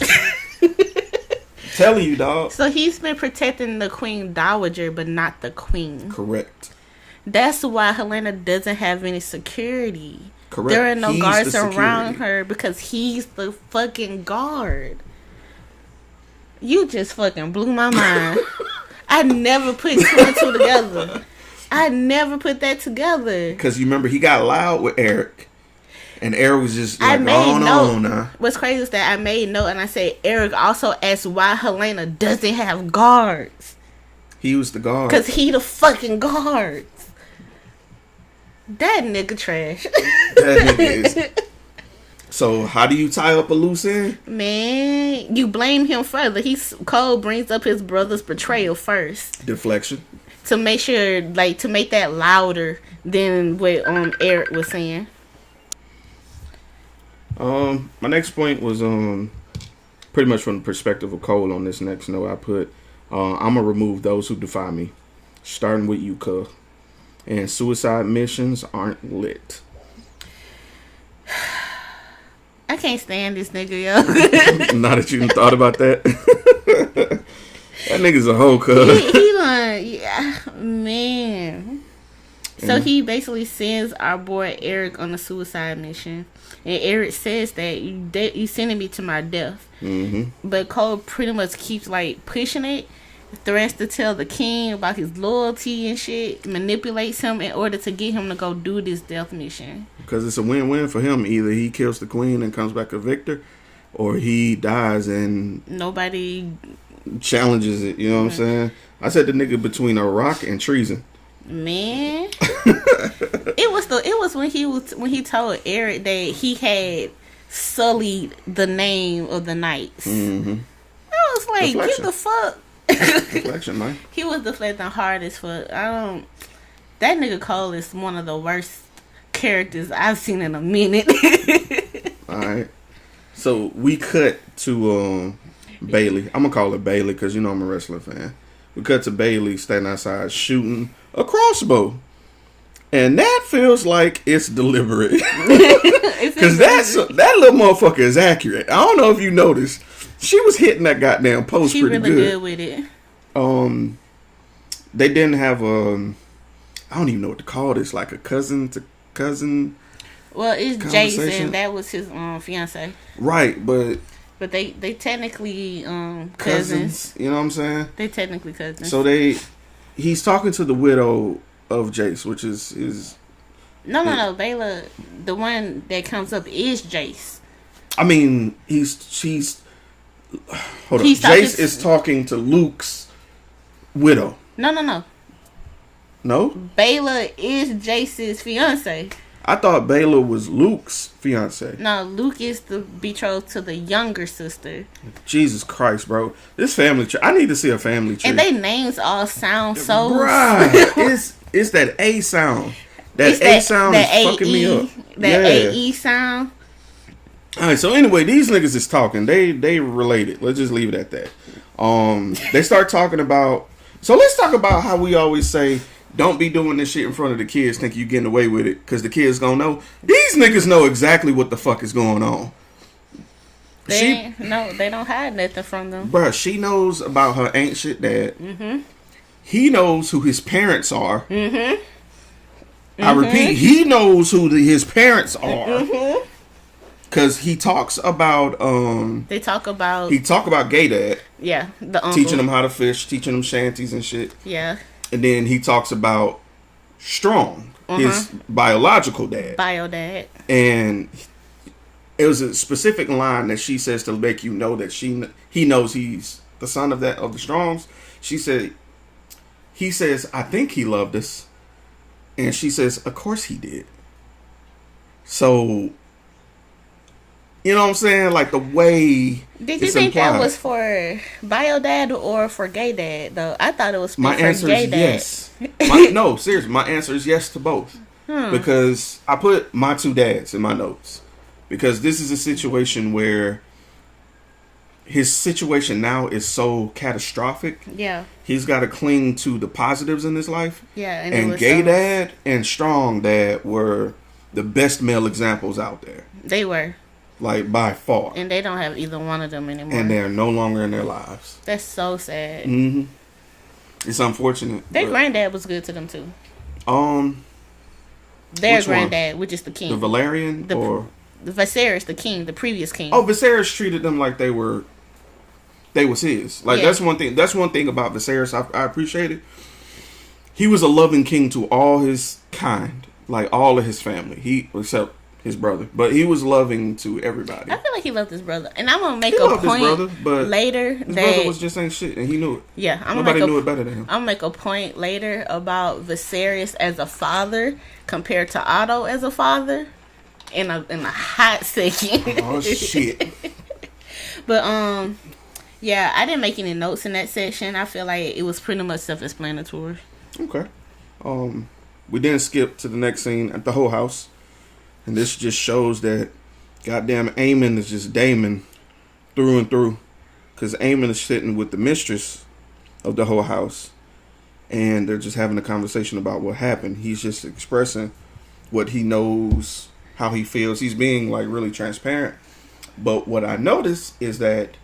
Speaker 1: Telling you, dog.
Speaker 4: So he's been protecting the queen dowager, but not the queen.
Speaker 1: Correct.
Speaker 4: That's why Helena doesn't have any security.
Speaker 1: Correct.
Speaker 4: There are no
Speaker 1: He's
Speaker 4: guards
Speaker 1: the
Speaker 4: around
Speaker 1: security.
Speaker 4: her because he's the fucking guard. You just fucking blew my mind. I never put two and two together. I never put that together.
Speaker 1: Because you remember he got loud with Eric. And Eric was just like,
Speaker 4: no. What's crazy is that I made note and I said Eric also asked why Helena doesn't have guards.
Speaker 1: He was the guard.
Speaker 4: Because he the fucking guard. That nigga trash.
Speaker 1: That nigga is. So how do you tie up a loose end?
Speaker 4: Man, you blame him further. Cole brings up his brother's betrayal first.
Speaker 1: Deflection.
Speaker 4: To make sure, like, to make that louder than what Eric was saying.
Speaker 1: My next point was pretty much from the perspective of Cole on this next note. I put, I'm gonna remove those who defy me, starting with you, cuz. And suicide missions aren't lit.
Speaker 4: I can't stand this nigga, yo.
Speaker 1: Now that you done thought about that. That nigga's a hoe, cuz.
Speaker 4: He done, yeah, man. So he basically sends our boy Eric on a suicide mission. And Eric says that you sending me to my death. But Cole pretty much keeps, like, pushing it. Threats to tell the king about his loyalty and shit. Manipulates him in order to get him to go do this death mission.
Speaker 1: Because it's a win-win for him. Either he kills the queen and comes back a victor, or he dies and
Speaker 4: nobody
Speaker 1: challenges it. You know what I'm saying? I said the nigga between a rock and treason.
Speaker 4: Man, it was when he told Eric that he had sullied the name of the knights. I was like,
Speaker 1: Deflection.
Speaker 4: get the fuck.
Speaker 1: Deflection, man.
Speaker 4: He was deflecting hard as fuck. That nigga Cole is one of the worst characters I've seen in a minute.
Speaker 1: Alright. So we cut to Bailey. I'm gonna call her Bailey because you know I'm a wrestling fan. We cut to Bailey standing outside shooting a crossbow. And that feels like it's deliberate. Because that little motherfucker is accurate. I don't know if you noticed. She was hitting that goddamn post pretty
Speaker 4: really
Speaker 1: good.
Speaker 4: With it.
Speaker 1: They didn't have I don't even know what to call this, like a cousin to cousin.
Speaker 4: Well, it's Jason. That was his fiance.
Speaker 1: Right, but
Speaker 4: they technically cousins.
Speaker 1: You know what I'm saying?
Speaker 4: They technically cousins.
Speaker 1: So he's talking to the widow of Jace, which is his
Speaker 4: No. Bayla, the one that comes up is Jace.
Speaker 1: I mean, she's. Hold on.
Speaker 4: He's
Speaker 1: Jace is talking to Luke's widow.
Speaker 4: No.
Speaker 1: No?
Speaker 4: Bayla is Jace's fiance.
Speaker 1: I thought Bayla was Luke's fiance.
Speaker 4: No, Luke is the betrothed to the younger sister.
Speaker 1: Jesus Christ, bro. This family tree. I need to see a family tree.
Speaker 4: And they names all sound so...
Speaker 1: Bruh, it's that A sound. That A sound is fucking me up.
Speaker 4: That AE sound.
Speaker 1: Alright, so anyway, these niggas is talking. They related. Let's just leave it at that. They start talking about... So let's talk about how we always say... Don't be doing this shit in front of the kids. Think you getting away with it because the kids gonna know. These niggas know exactly what the fuck is going on.
Speaker 4: They don't hide nothing from them.
Speaker 1: Bruh, she knows about her ain't shit dad. Mm-hmm. He knows who his parents are. Mm-hmm. I repeat, he knows who his parents are. Mm-hmm. Cause he talks about
Speaker 4: They talk about
Speaker 1: gay dad.
Speaker 4: Yeah, the uncle.
Speaker 1: Teaching them how to fish, teaching them shanties and shit.
Speaker 4: Yeah.
Speaker 1: And then he talks about Strong, his biological dad.
Speaker 4: Bio dad.
Speaker 1: And it was a specific line that she says to make you know that he knows he's the son of the Strongs. She said, he says, I think he loved us. And she says, of course he did. So, you know what I'm saying? Like the way
Speaker 4: Did you think that was for bio dad or for gay dad though? I thought it was
Speaker 1: my
Speaker 4: for
Speaker 1: answer
Speaker 4: gay
Speaker 1: is
Speaker 4: dad.
Speaker 1: yes. No, seriously, my answer is yes to both. Because I put my two dads in my notes. Because this is a situation where his situation now is so catastrophic.
Speaker 4: Yeah.
Speaker 1: He's got to cling to the positives in his life.
Speaker 4: Yeah.
Speaker 1: And gay dad and strong dad were the best male examples out there.
Speaker 4: They were.
Speaker 1: Like, by far.
Speaker 4: And they don't have either one of them anymore.
Speaker 1: And they're no longer in their lives.
Speaker 4: That's so sad.
Speaker 1: Mm-hmm. It's unfortunate.
Speaker 4: Their granddad was good to them, too. Their
Speaker 1: which
Speaker 4: granddad,
Speaker 1: one?
Speaker 4: which is the king.
Speaker 1: The Valerian?
Speaker 4: The Viserys, the king, the previous king.
Speaker 1: Oh, Viserys treated them like they was his. Like, that's one thing. That's one thing about Viserys I appreciate it. He was a loving king to all his kind. Like, all of his family. Except his brother, but he was loving to everybody.
Speaker 4: I feel like he loved his brother, and I'm gonna make a point later
Speaker 1: his brother was just ain't shit, and he knew it.
Speaker 4: Yeah,
Speaker 1: nobody knew it better than him.
Speaker 4: I'm gonna make a point later about Viserys as a father compared to Otto as a father in a hot second.
Speaker 1: Oh shit!
Speaker 4: But yeah, I didn't make any notes in that section. I feel like it was pretty much self-explanatory.
Speaker 1: Okay. We then skip to the next scene at the whole house. And this just shows that goddamn Aemon is just Daemon through and through. Because Aemon is sitting with the mistress of the whole house. And they're just having a conversation about what happened. He's just expressing what he knows, how he feels. He's being like really transparent. But what I noticed is that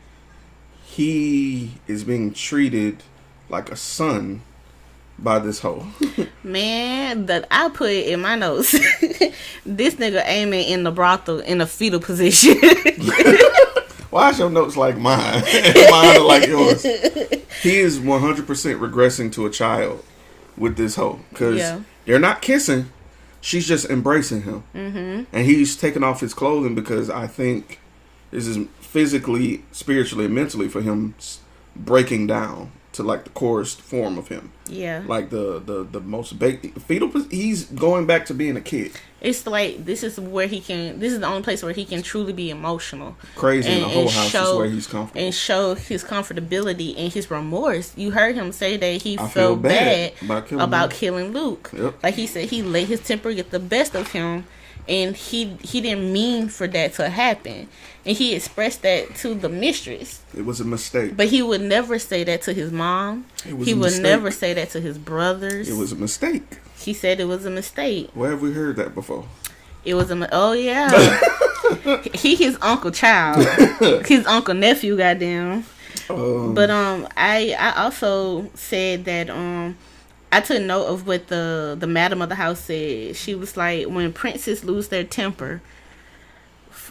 Speaker 1: he is being treated like a son by this hoe.
Speaker 4: Man, that I put in my notes. This nigga Aemon in the brothel in a fetal position.
Speaker 1: Why is your notes like mine? Mine are like yours. He is 100% regressing to a child with this hoe. Because they're not kissing. She's just embracing him. Mm-hmm. And he's taking off his clothing because I think this is physically, spiritually, and mentally for him breaking down to like the corest form of him. Yeah. Like the most fetal. He's going back to being a kid.
Speaker 4: It's like this is the only place where he can truly be emotional.
Speaker 1: Crazy in the whole house is where he's comfortable.
Speaker 4: And show his comfortability and his remorse. You heard him say that he felt bad about killing Luke. Yep. Like he said he let his temper get the best of him. And he didn't mean for that to happen. And he expressed that to the mistress.
Speaker 1: It was a mistake.
Speaker 4: But he would never say that to his mom. He would never say that to his brothers.
Speaker 1: It was a mistake.
Speaker 4: He said it was a mistake.
Speaker 1: Where have we heard that before?
Speaker 4: It was oh yeah. He his uncle child. His uncle nephew, goddamn. But I also said that I took note of what the madam of the house said. She was like, when princes lose their temper,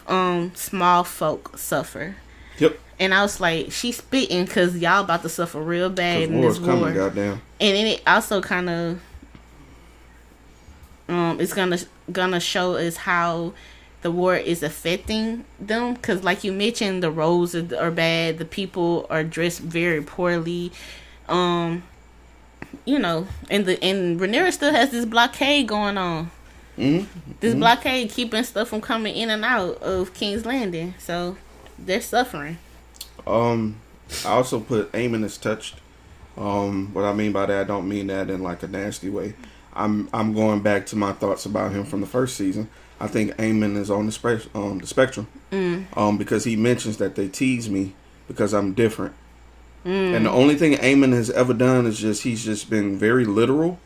Speaker 4: small folk suffer. Yep. And I was like, she's spitting because y'all about to suffer real bad in this war. Coming, goddamn. And then it also kind of it's gonna show us how the war is affecting them, because like you mentioned, the roads are bad, the people are dressed very poorly, and Rhaenyra still has this blockade going on. This blockade keeping stuff from coming in and out of King's Landing, so they're suffering.
Speaker 1: I also put Aemon is touched. What I mean by that, I don't mean that in like a nasty way. I'm going back to my thoughts about him from the first season. I think Aemon is on the spectrum. Because he mentions that they tease me because I'm different. And the only thing Aemon has ever done is he's just been very literal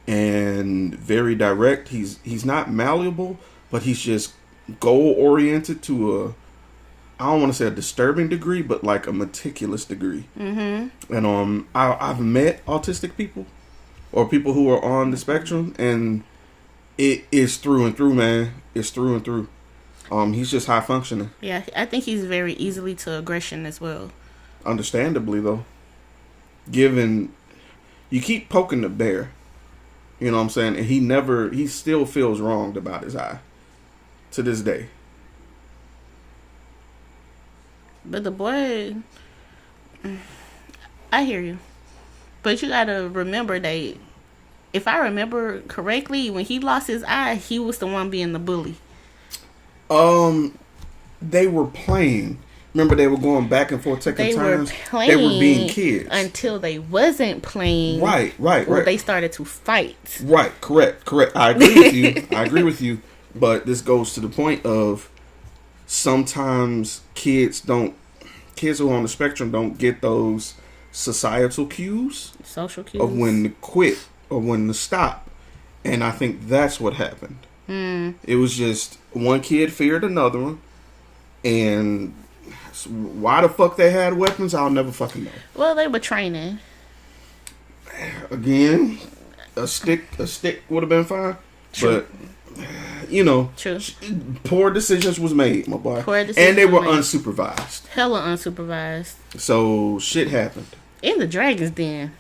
Speaker 1: and very direct. He's not malleable, but he's just goal oriented to I don't want to say a disturbing degree, but like a meticulous degree. And I've met autistic people or people who are on the spectrum, and it is through and through, man. It's through and through. He's just high functioning.
Speaker 4: Yeah, I think he's very easily to aggression as well.
Speaker 1: Understandably, though. Given you keep poking the bear, you know what I'm saying, and he still feels wronged about his eye to this day.
Speaker 4: But the boy, I hear you. But you gotta remember that, if I remember correctly, when he lost his eye, he was the one being the bully.
Speaker 1: They were playing. Remember, they were going back and forth, taking turns.
Speaker 4: They
Speaker 1: were being kids
Speaker 4: until they wasn't playing.
Speaker 1: Right.
Speaker 4: They started to fight.
Speaker 1: Right. Correct. I agree with you. But this goes to the point of sometimes kids who are on the spectrum don't get those societal cues,
Speaker 4: social cues
Speaker 1: of when to quit or when to stop. And I think that's what happened. It was just one kid feared another one, and why the fuck they had weapons, I'll never fucking know.
Speaker 4: Well, they were training.
Speaker 1: Again, a stick would have been fine. True. But
Speaker 4: True.
Speaker 1: Poor decisions was made, my boy. And they were unsupervised.
Speaker 4: Hella unsupervised.
Speaker 1: So shit happened.
Speaker 4: In the Dragon's Den.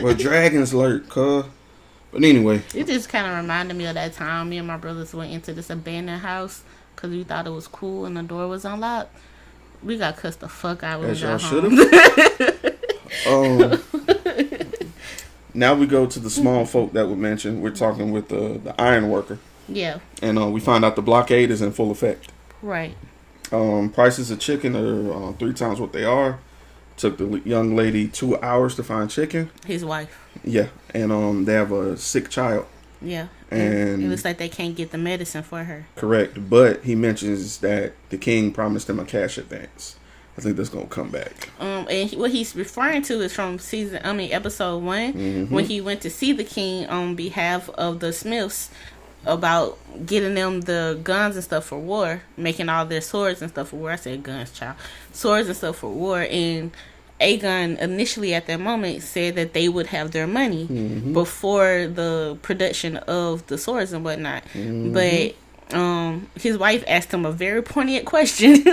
Speaker 1: Where dragons lurk, cuz. But anyway.
Speaker 4: It just kind of reminded me of that time me and my brothers went into this abandoned house because we thought it was cool and the door was unlocked. We got cussed the fuck out when we got home.
Speaker 1: Now we go to the small folk that were mentioned. We're talking with the iron worker.
Speaker 4: Yeah.
Speaker 1: And we find out the blockade is in full effect.
Speaker 4: Right.
Speaker 1: Prices of chicken are 3 times what they are. Took the young lady 2 hours to find chicken.
Speaker 4: His wife.
Speaker 1: Yeah. And they have a sick child.
Speaker 4: Yeah.
Speaker 1: And
Speaker 4: it looks like they can't get the medicine for her.
Speaker 1: Correct. But he mentions that the king promised him a cash advance. I think that's gonna come back.
Speaker 4: And what he's referring to is from episode 1, when he went to see the king on behalf of the Smiths about getting them the guns and stuff for war, making all their swords and stuff for war. I said guns, child. Swords and stuff for war. And Aegon initially at that moment said that they would have their money before the production of the swords and whatnot. But his wife asked him a very poignant question.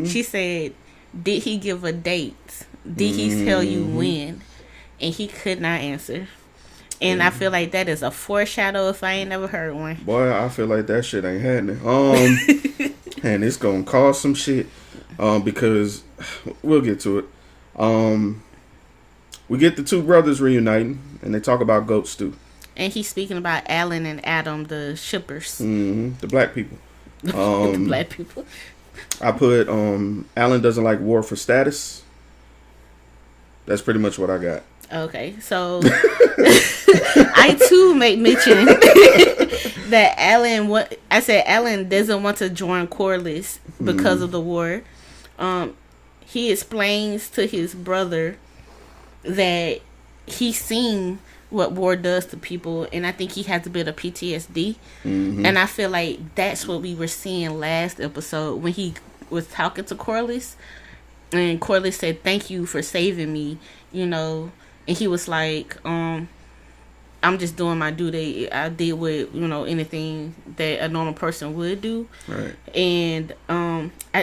Speaker 4: She said, did he give a date? Did he tell you when? And he could not answer. And I feel like that is a foreshadow if I ain't never heard one.
Speaker 1: Boy, I feel like that shit ain't happening. And it's gonna cause some shit. Because we'll get to it. We get the 2 brothers reuniting, and they talk about goat stew.
Speaker 4: And he's speaking about Alan and Adam, the shippers.
Speaker 1: The black people.
Speaker 4: The black people.
Speaker 1: I put Alan doesn't like war for status. That's pretty much what I got.
Speaker 4: Okay, so I too make mention that Alan doesn't want to join Corlys because of the war. He explains to his brother that he's seen what war does to people, and I think he has a bit of PTSD. And I feel like that's what we were seeing last episode when he was talking to Corlys, and Corlys said, "Thank you for saving me," and he was like, "I'm just doing my duty. I did what anything that a normal person would do."
Speaker 1: Right.
Speaker 4: And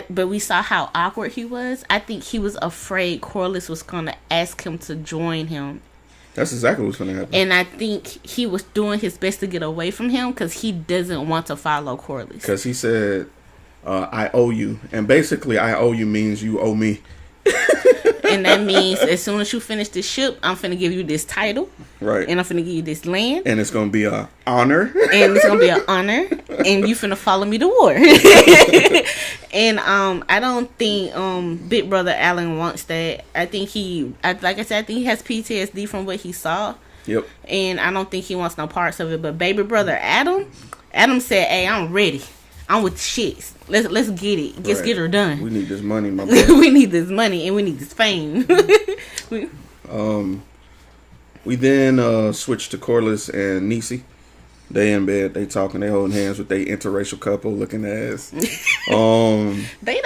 Speaker 4: but we saw how awkward he was. I think he was afraid Corlys was gonna ask him to join him
Speaker 1: That's exactly what's gonna happen.
Speaker 4: And I think he was doing his best to get away from him because he doesn't want to follow Corliss.
Speaker 1: Because he said, I owe you. And basically, I owe you means you owe me.
Speaker 4: And that means as soon as you finish this ship, I'm finna give you this title.
Speaker 1: Right.
Speaker 4: And I'm finna give you this land.
Speaker 1: And it's going to be an honor.
Speaker 4: And it's gonna be an honor. And you finna follow me to war. And I don't think Big Brother Allen wants that. I think like I said, I think he has PTSD from what he saw.
Speaker 1: Yep.
Speaker 4: And I don't think he wants no parts of it. But baby brother Adam said, "Hey, I'm ready. I'm with the shits. Let's get it. Let's get her done.
Speaker 1: We need this money, my boy.
Speaker 4: We need this money and we need this fame."
Speaker 1: We then switched to Corliss and Niecy. They in bed, they talking, they holding hands with they interracial couple looking ass.
Speaker 4: They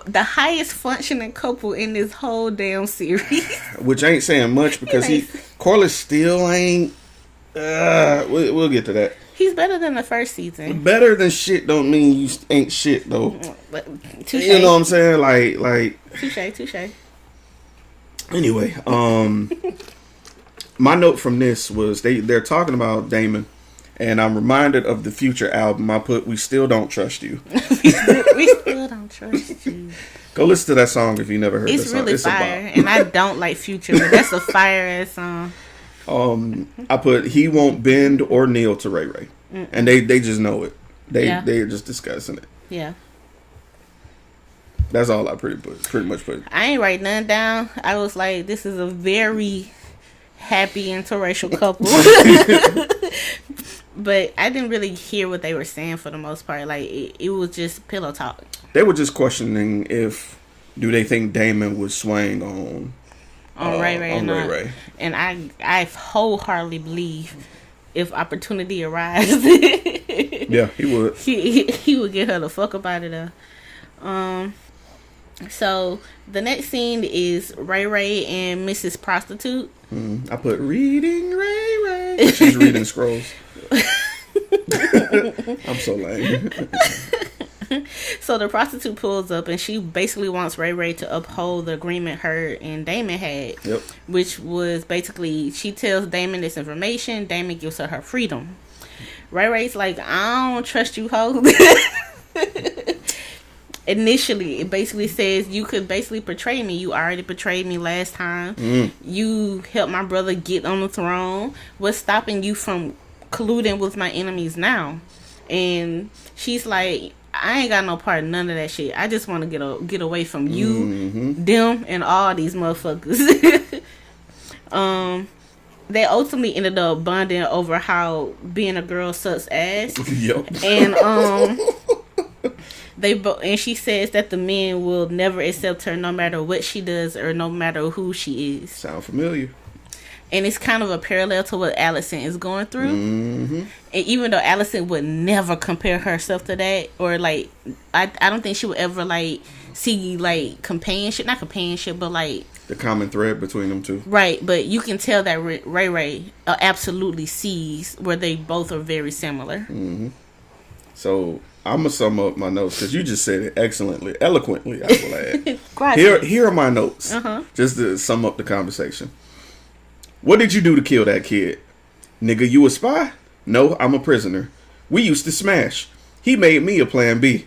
Speaker 4: the highest functioning couple in this whole damn series.
Speaker 1: Which ain't saying much because Corliss still ain't. We'll get to that.
Speaker 4: He's better than the first season.
Speaker 1: Better than shit don't mean you ain't shit though.
Speaker 4: But, touche.
Speaker 1: You know what I'm saying? Like.
Speaker 4: Touche.
Speaker 1: Anyway, my note from this was they're talking about Damon, and I'm reminded of the Future album. I put, "We still don't trust you."
Speaker 4: we still don't trust you.
Speaker 1: Go listen to that song if you never heard that
Speaker 4: It's
Speaker 1: song.
Speaker 4: really fire, and I don't like Future, but that's a fire ass song.
Speaker 1: I put, "He won't bend or kneel to Ray Ray," and they just know it. They're just discussing it.
Speaker 4: Yeah.
Speaker 1: That's all I pretty much put.
Speaker 4: I ain't write none down. I was like, this is a very happy interracial couple. But I didn't really hear what they were saying for the most part. Like, it was just pillow talk.
Speaker 1: They were just questioning do they think Damon was swaying on
Speaker 4: Ray Ray or not.
Speaker 1: Ray.
Speaker 4: And I wholeheartedly believe if opportunity arises,
Speaker 1: yeah, he would.
Speaker 4: He would get her the fuck up out of there. So the next scene is Ray Ray and Mrs. Prostitute.
Speaker 1: I put reading Ray Ray. She's reading scrolls. I'm so lame.
Speaker 4: So the prostitute pulls up and she basically wants Ray Ray to uphold the agreement her and Damon had.
Speaker 1: Yep.
Speaker 4: Which was basically, she tells Damon this information. Damon gives her freedom. Ray Ray's like, "I don't trust you, ho." Initially, it basically says, you could basically betray me. You already betrayed me last time. You helped my brother get on the throne. What's stopping you from colluding with my enemies now? And she's like, "I ain't got no part of none of that shit. I just want to get away from you, them, and all these motherfuckers." They ultimately ended up bonding over how being a girl sucks ass.
Speaker 1: Yep.
Speaker 4: And and she says that the men will never accept her no matter what she does or no matter who she is.
Speaker 1: Sound familiar?
Speaker 4: And it's kind of a parallel to what Allison is going through. And even though Allison would never compare herself to that, or like, I don't think she would ever like see like companionship, not companionship, but like
Speaker 1: the common thread between them two.
Speaker 4: Right, but you can tell that Ray Ray absolutely sees where they both are very similar.
Speaker 1: So I'm gonna sum up my notes because you just said it excellently, eloquently. I will add. Here are my notes, just to sum up the conversation. What did you do to kill that kid? Nigga, you a spy? No, I'm a prisoner. We used to smash. He made me a plan B.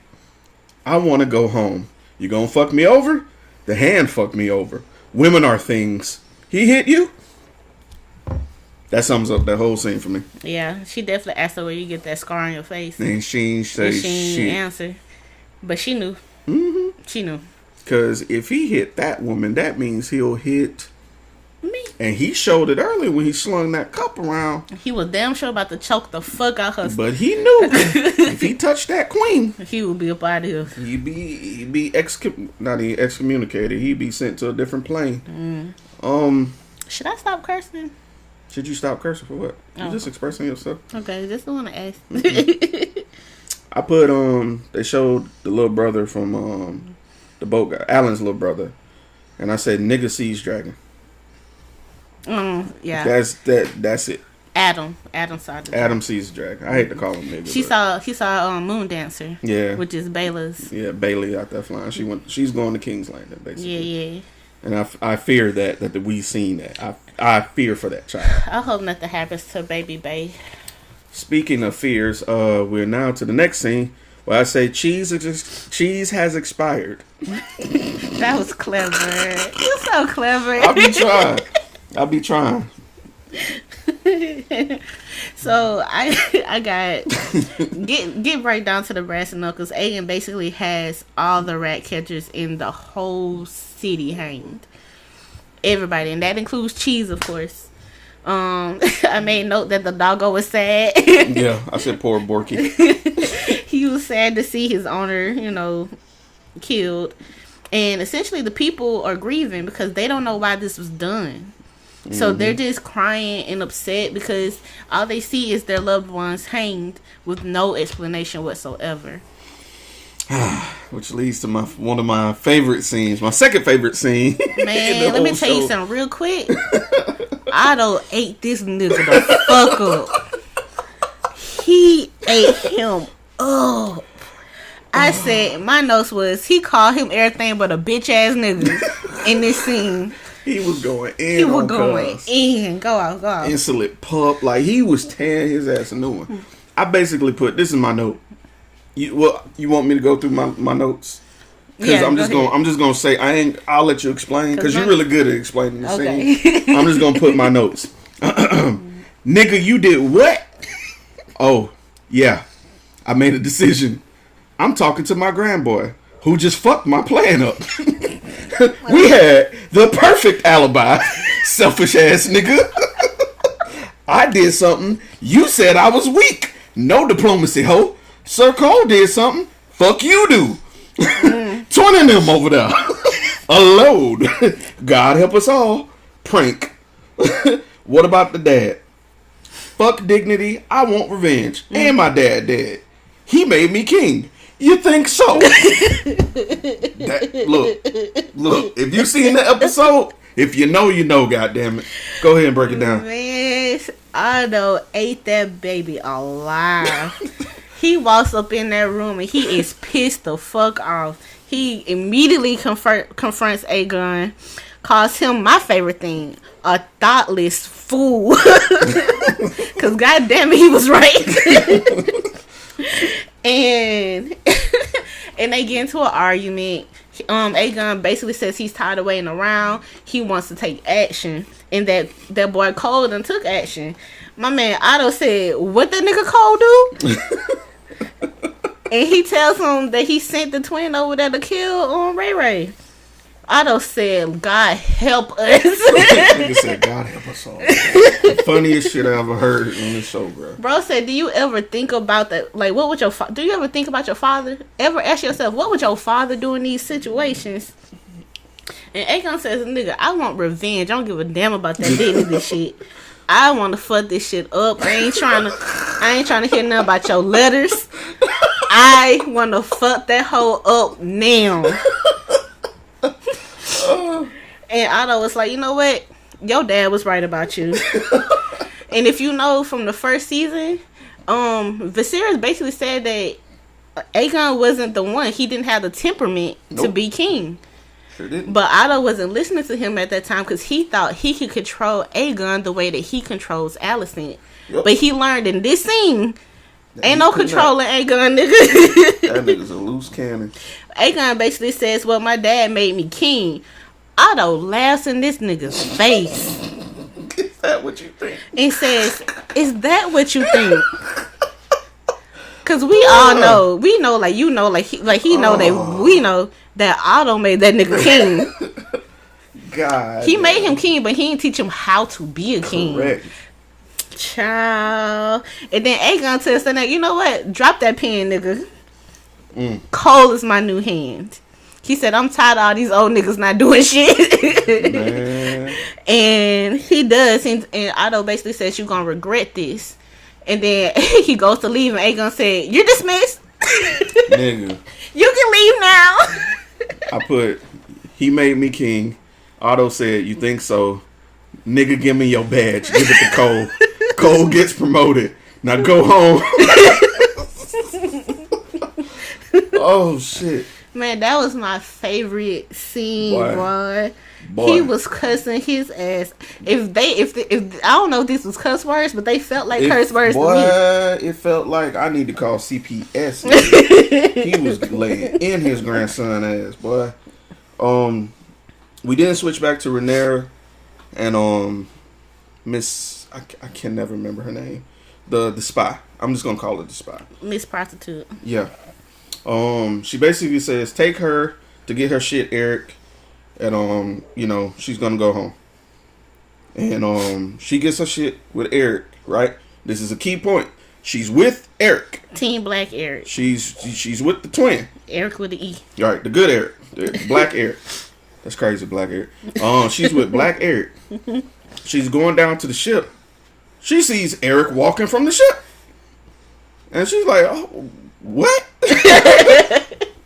Speaker 1: I want to go home. You gonna fuck me over? The hand fucked me over. Women are things. He hit you? That sums up that whole scene for me.
Speaker 4: Yeah, she definitely asked her where you get that scar on your face.
Speaker 1: And she ain't say
Speaker 4: she
Speaker 1: shit.
Speaker 4: didn't answer. But she knew. She knew.
Speaker 1: Because if he hit that woman, that means he'll hit
Speaker 4: me.
Speaker 1: And he showed it earlier when he slung that cup around.
Speaker 4: He was damn sure about to choke the fuck out her.
Speaker 1: But he knew if he touched that queen,
Speaker 4: he would be up out of here.
Speaker 1: He'd be not even excommunicated. He'd be sent to a different plane.
Speaker 4: Should I stop cursing?
Speaker 1: Should you stop cursing for what? You're just expressing yourself.
Speaker 4: Okay, just want to ask.
Speaker 1: I put they showed the little brother from the boat guy, Alan's little brother, and I said nigga sees dragon.
Speaker 4: Yeah.
Speaker 1: That's it.
Speaker 4: Adam saw the
Speaker 1: Adam sees dragon. I hate to call him nigga.
Speaker 4: He saw Moon Dancer.
Speaker 1: Yeah.
Speaker 4: Which is Bayla's.
Speaker 1: Yeah, Bailey out there flying. She's going to King's Landing basically.
Speaker 4: Yeah.
Speaker 1: And I fear that we seen that. I fear for that child.
Speaker 4: I hope nothing happens to baby Bay.
Speaker 1: Speaking of fears, we're now to the next scene where I say cheese has expired.
Speaker 4: That was clever. You're so clever.
Speaker 1: I'll be trying.
Speaker 4: So I got get right down to the brass and knuckles. Aiden basically has all the rat catchers in the whole city hanged. Everybody, and that includes Cheese, of course. I made note that the doggo was sad.
Speaker 1: Yeah, I said poor Borky.
Speaker 4: He was sad to see his owner, killed. And essentially the people are grieving because they don't know why this was done. So they're just crying and upset because all they see is their loved ones hanged with no explanation whatsoever.
Speaker 1: Which leads to one of my favorite scenes, my second favorite scene.
Speaker 4: Man, let me tell you something real quick. Otto ate this nigga the fuck up. He ate him up. I said, my notes was, he called him everything but a bitch ass nigga in this scene.
Speaker 1: He was going in.
Speaker 4: He was going in. Go out.
Speaker 1: Insolent pup. Like, he was tearing his ass a new one. I basically put, this is my note. You want me to go through my notes? Because
Speaker 4: Yeah,
Speaker 1: I'm just gonna say I'll let you explain because you're really good at explaining the scene. I'm just gonna put my notes. Nigga, you did what? Oh, yeah. I made a decision. I'm talking to my grandboy who just fucked my plan up. We had the perfect alibi, selfish ass nigga. I did something. You said I was weak. No diplomacy, ho. Sir Cole did something. Fuck you do. 20 of them over there. A load. God help us all. Prank. What about the dad? Fuck dignity. I want revenge. And my dad dead. He made me king. You think so? Look. If you seen the episode, if you know, you know. Goddamn it. Go ahead and break it down.
Speaker 4: Man, Otto ate that baby alive. He walks up in that room and he is pissed the fuck off. He immediately confronts Aegon, calls him my favorite thing, a thoughtless fool. Cause goddamn it, he was right. And they get into an argument. Aegon basically says he's tired of waiting around. He wants to take action, and that boy Cole done took action. My man Otto said, "What that nigga Cole do?" And he tells him that he sent the twin over there to kill Ray Ray. Otto said, "God help us."
Speaker 1: Nigga said, "God help us all." The funniest shit I ever heard on this show, bro.
Speaker 4: Bro said, "Do you ever think about that? Like, what would do you ever think about your father? Ever ask yourself, what would your father do in these situations?" And Aegon says, "Nigga, I want revenge. I don't give a damn about that dignity shit. I want to fuck this shit up. I ain't trying to hear nothing about your letters. I want to fuck that hoe up now." And Otto was like, "You know what? Your dad was right about you." And if you know from the first season, Viserys basically said that Aegon wasn't the one. He didn't have the temperament to be king.
Speaker 1: Sure didn't.
Speaker 4: But Otto wasn't listening to him at that time because he thought he could control Aegon the way that he controls Alicent. Yep. But he learned in this scene, ain't no controlling Aegon, nigga.
Speaker 1: That nigga's a loose cannon.
Speaker 4: Aegon basically says, "Well, my dad made me king." Otto laughs in this nigga's face.
Speaker 1: Is that what you think?
Speaker 4: And says, "Is that what you think?" Cause we all know, we know, like you know, like he know that we know that Otto made that nigga king.
Speaker 1: God,
Speaker 4: he made him king, but he didn't teach him how to be a king.
Speaker 1: Correct.
Speaker 4: Child. And then Aegon tells him, "You know what? Drop that pen, nigga. Cole is my new hand." He said, "I'm tired of all these old niggas not doing shit."
Speaker 1: Man.
Speaker 4: And he does. And Otto basically says, "You're going to regret this." And then he goes to leave, and Aegon said, "You're dismissed."
Speaker 1: Nigga.
Speaker 4: "You can leave now."
Speaker 1: I put, "He made me king." Otto said, "You think so? Nigga, give me your badge. Give it to Cole. Cole gets promoted. Now go home." Oh, shit.
Speaker 4: Man, that was my favorite scene, boy.
Speaker 1: Boy.
Speaker 4: He was cussing his ass. If I don't know if this was cuss words, but they felt like curse words to me.
Speaker 1: It felt like I need to call CPS. He was laying in his grandson ass, boy. We didn't switch back to Rhaenyra and Miss I can never remember her name. The spy. I'm just gonna call it the spy.
Speaker 4: Miss Prostitute.
Speaker 1: Yeah. She basically says take her to get her shit, Eric, and she's gonna go home. And she gets her shit with Eric, right? This is a key point. She's with Eric.
Speaker 4: Team Black Eric.
Speaker 1: She's with the twin.
Speaker 4: Eric with the E.
Speaker 1: All right, the good Eric, the Black Eric. That's crazy, Black Eric. She's with Black Eric. She's going down to the ship. She sees Eric walking from the ship, and she's like, "Oh, what?"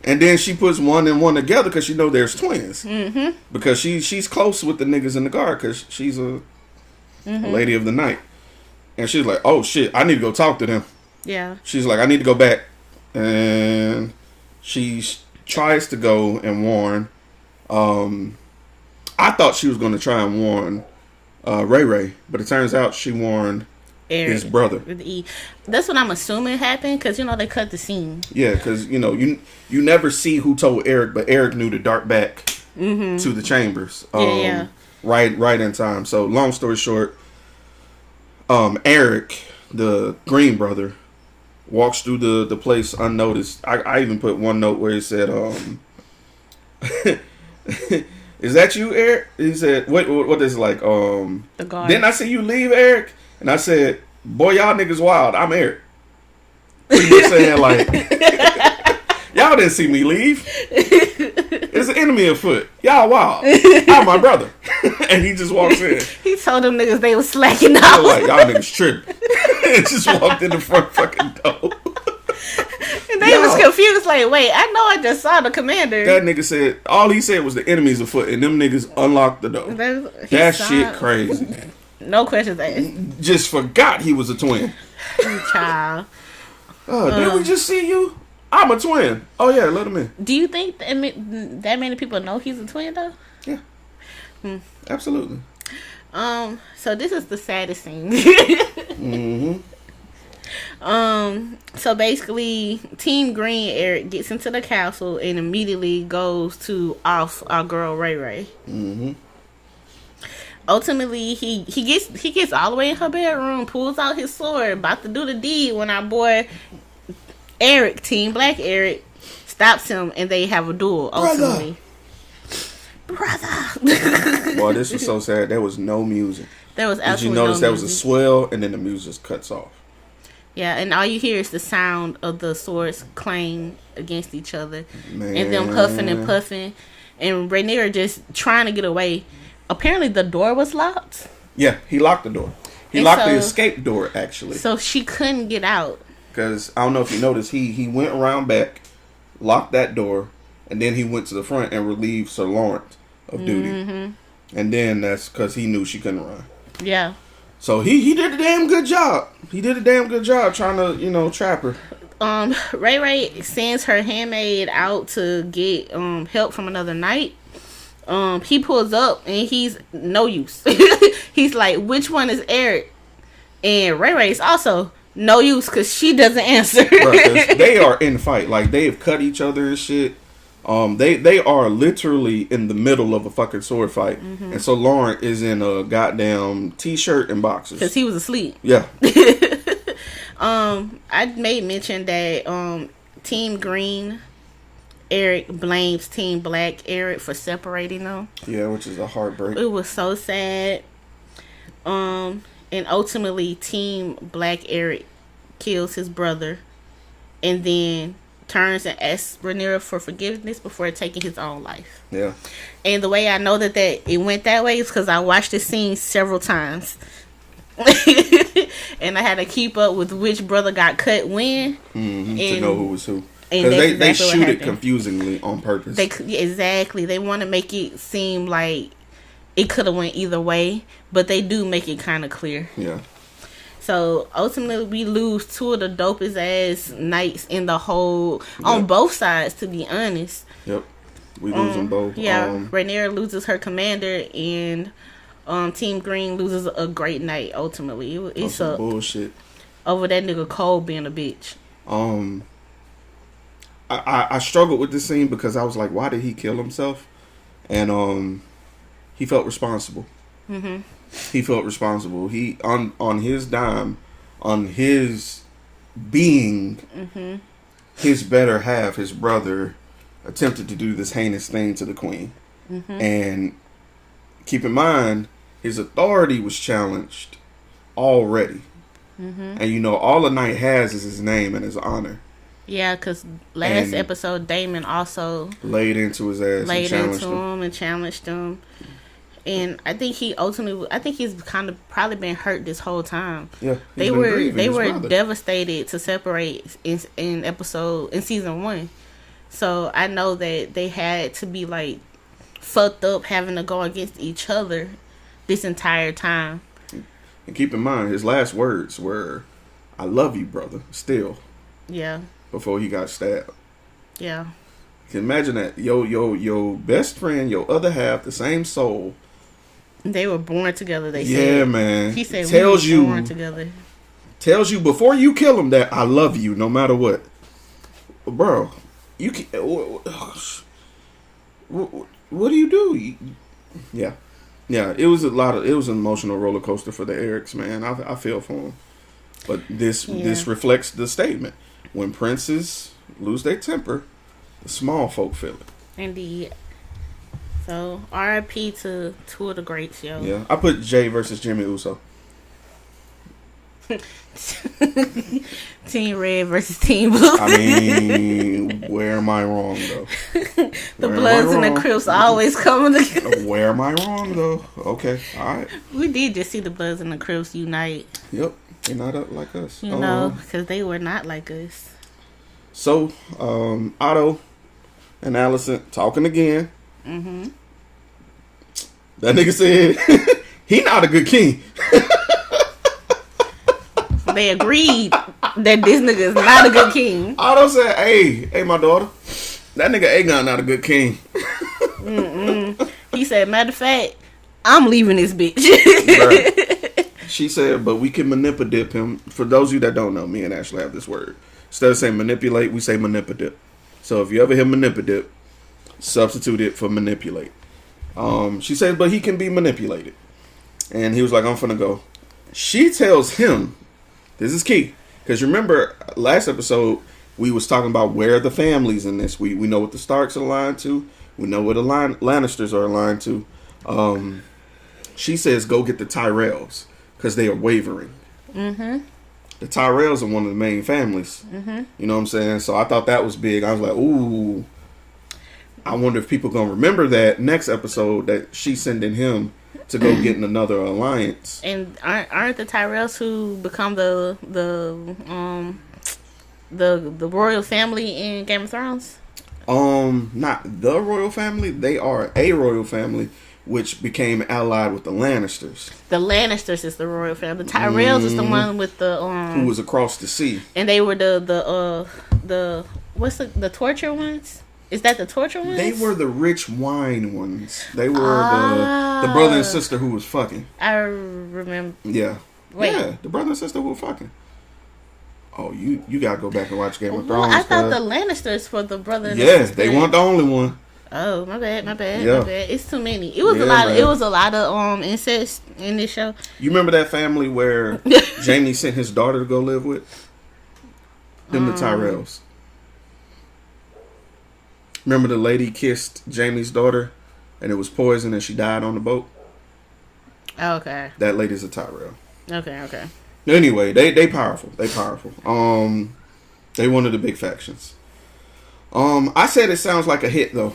Speaker 1: And then she puts one and one together because she know there's twins. Mm-hmm. Because she's close with the niggas in the guard because she's a lady of the night. And she's like, oh shit, I need to go talk to them.
Speaker 4: Yeah.
Speaker 1: She's like, I need to go back. And she tries to go and warn. I thought she was going to try and warn Ray, but it turns out she warned Eric, his brother.
Speaker 4: With the E. That's what I'm assuming happened because they cut the scene.
Speaker 1: Yeah, because you never see who told Eric, but Eric knew to dart back to the chambers.
Speaker 4: Yeah.
Speaker 1: Right in time. So long story short, Eric, the Green brother, walks through the place unnoticed. I even put one note where he said, "Is that you, Eric?" He said, "What is it like?"
Speaker 4: The guard.
Speaker 1: Didn't I see you leave, Eric? And I said, boy, y'all niggas wild. I'm Eric. Pretty much saying like, y'all didn't see me leave. There's an enemy afoot. Y'all wild. I'm my brother. And he just walks in.
Speaker 4: He told them niggas they was slacking
Speaker 1: I
Speaker 4: out.
Speaker 1: was like, y'all niggas tripping. And just walked in the front fucking door.
Speaker 4: And they was confused like, wait, I know I just saw the commander.
Speaker 1: That nigga said, all he said was the enemy's afoot. And them niggas unlocked the door. That shit crazy.
Speaker 4: No questions asked.
Speaker 1: Just forgot he was a twin.
Speaker 4: Child.
Speaker 1: Oh, did we just see you? I'm a twin. Oh yeah, let him in.
Speaker 4: Do you think that many people know he's a twin though?
Speaker 1: Yeah. Absolutely.
Speaker 4: So this is the saddest scene.
Speaker 1: Mm-hmm.
Speaker 4: So basically, Team Green Eric gets into the castle and immediately goes to off our girl Ray.
Speaker 1: Mm-hmm.
Speaker 4: Ultimately, he gets all the way in her bedroom, pulls out his sword, about to do the deed when our boy Eric, Team Black Eric, stops him and they have a duel. Ultimately, brother.
Speaker 1: Boy, this was so sad. There was no music.
Speaker 4: There was
Speaker 1: Did
Speaker 4: absolutely
Speaker 1: you notice
Speaker 4: no
Speaker 1: there was a swell and then the music cuts off?
Speaker 4: Yeah, and all you hear is the sound of the swords clang against each other,
Speaker 1: Man.
Speaker 4: and them huffing and puffing, and Rhaenyra just trying to get away. Apparently, the door was locked.
Speaker 1: Yeah, he locked the door. He
Speaker 4: And
Speaker 1: locked the
Speaker 4: so-
Speaker 1: escape door, actually.
Speaker 4: So she couldn't get out.
Speaker 1: Because, I don't know if you noticed, he went around back, locked that door, and then he went to the front and relieved Sir Lawrence of duty. And then that's because he knew she couldn't run.
Speaker 4: Yeah.
Speaker 1: So he did a damn good job. He did a damn good job trying to, trap her.
Speaker 4: Ray sends her handmaid out to get help from another knight. He pulls up and he's no use. He's like, which one is Eric? And Ray's also no use because she doesn't answer.
Speaker 1: Right, 'cause they are in fight. Like, they have cut each other and shit. They are literally in the middle of a fucking sword fight. And so Lauren is in a goddamn t-shirt and boxers.
Speaker 4: Because he was asleep.
Speaker 1: Yeah.
Speaker 4: I made mention that Team Green Eric blames Team Black Eric for separating them.
Speaker 1: Yeah, which is a heartbreak.
Speaker 4: It was so sad. And ultimately Team Black Eric kills his brother and then turns and asks Rhaenyra for forgiveness before taking his own life.
Speaker 1: Yeah.
Speaker 4: And the way I know that it went that way is because I watched this scene several times. And I had to keep up with which brother got cut when.
Speaker 1: To know who was who.
Speaker 4: And
Speaker 1: Because
Speaker 4: that's
Speaker 1: they
Speaker 4: exactly what
Speaker 1: shoot it
Speaker 4: happened.
Speaker 1: confusingly on purpose.
Speaker 4: Exactly. They want to make it seem like it could have went either way, but they do make it kind of clear.
Speaker 1: Yeah.
Speaker 4: So ultimately, we lose two of the dopest ass knights in the whole on both sides. To be honest,
Speaker 1: Yep. We lose them both.
Speaker 4: Yeah, Rhaenyra loses her commander, and Team Green loses a great knight. Ultimately, it's
Speaker 1: some bullshit
Speaker 4: over that nigga Cole being a bitch.
Speaker 1: I struggled with this scene because I was like, why did he kill himself? And he felt responsible. Mm-hmm. He felt responsible. He on his dime, on his being, mm-hmm. his better half, his brother, attempted to do this heinous thing to the queen. Mm-hmm. And keep in mind, his authority was challenged already. Mm-hmm. And you know, all a knight has is his name and his honor.
Speaker 4: Yeah, because last episode, Daemon also
Speaker 1: laid into his ass
Speaker 4: and challenged him. And I think he's kind of probably been hurt this whole time.
Speaker 1: Yeah,
Speaker 4: they were devastated to separate in season 1. So I know that they had to be like fucked up having to go against each other this entire time.
Speaker 1: And keep in mind, his last words were, "I love you, brother." Still.
Speaker 4: Yeah.
Speaker 1: Before he got stabbed.
Speaker 4: Yeah.
Speaker 1: You can imagine that your best friend, your other half, the same soul.
Speaker 4: They were born together. They said.
Speaker 1: Yeah, man.
Speaker 4: He said we were born together.
Speaker 1: Tells you before you kill him that I love you, no matter what, bro. You can. What do you do? Yeah. It was an emotional roller coaster for the Erics, man. I feel for them, but this reflects the statement: when princes lose their temper, the small folk feel it.
Speaker 4: Indeed. So R.I.P. to two of the greats, yo.
Speaker 1: Yeah, I put Jay versus Jimmy Uso.
Speaker 4: Team Red versus Team Blue.
Speaker 1: I mean, where am I wrong though?
Speaker 4: The Bloods and the Crips always coming together.
Speaker 1: Where am I wrong though? Okay, all right.
Speaker 4: We did just see the Bloods and the Crips unite.
Speaker 1: Yep, they're not up like us.
Speaker 4: You know, because they were not like us.
Speaker 1: So, Otto and Alicent talking again. Mm-hmm. That nigga said he not a good king.
Speaker 4: They agreed that this nigga is not a good king.
Speaker 1: Otto said, hey, my daughter, that nigga Aegon not a good king.
Speaker 4: He said, matter of fact, I'm leaving this bitch.
Speaker 1: Right. She said, but we can manipulate him. For those of you that don't know, me and Ashley have this word. Instead of saying manipulate, we say manipulate. So if you ever hear manipulate, substitute it for manipulate. She said, but he can be manipulated. And he was like, I'm finna go. She tells him, this is key, because remember last episode we was talking about where the families in this. We know what the Starks are aligned to. We know what the Lannisters are aligned to. She says go get the Tyrells because they are wavering. Mm-hmm. The Tyrells are one of the main families. Mm-hmm. You know what I'm saying? So I thought that was big. I was like, ooh. I wonder if people gonna remember that next episode that she's sending him to go get in another alliance.
Speaker 4: And aren't the Tyrells who become the royal family in Game of Thrones?
Speaker 1: Not the royal family. They are a royal family which became allied with the Lannisters. The
Speaker 4: Lannisters is the royal family. The Tyrells is the one with the
Speaker 1: who was across the sea.
Speaker 4: And they were the what's the torture ones? Is that the torture ones?
Speaker 1: They were the rich wine ones. They were the brother and sister who was fucking.
Speaker 4: I remember.
Speaker 1: Yeah.
Speaker 4: Wait.
Speaker 1: Yeah, the brother and sister who were fucking. Oh, you gotta go back and watch Game of Thrones.
Speaker 4: I thought the Lannisters were the brother and
Speaker 1: sister.
Speaker 4: sister.
Speaker 1: They weren't the only one.
Speaker 4: Oh, my bad. It's too many. It was a lot. It was a lot of incest in this show.
Speaker 1: You remember that family where Jaime sent his daughter to go live with? Them the Tyrells. Remember the lady kissed Jaime's daughter and it was poison and she died on the boat?
Speaker 4: Okay.
Speaker 1: That lady's a Tyrell.
Speaker 4: Okay.
Speaker 1: Anyway, they powerful. They powerful. They one of the big factions. I said it sounds like a hit though.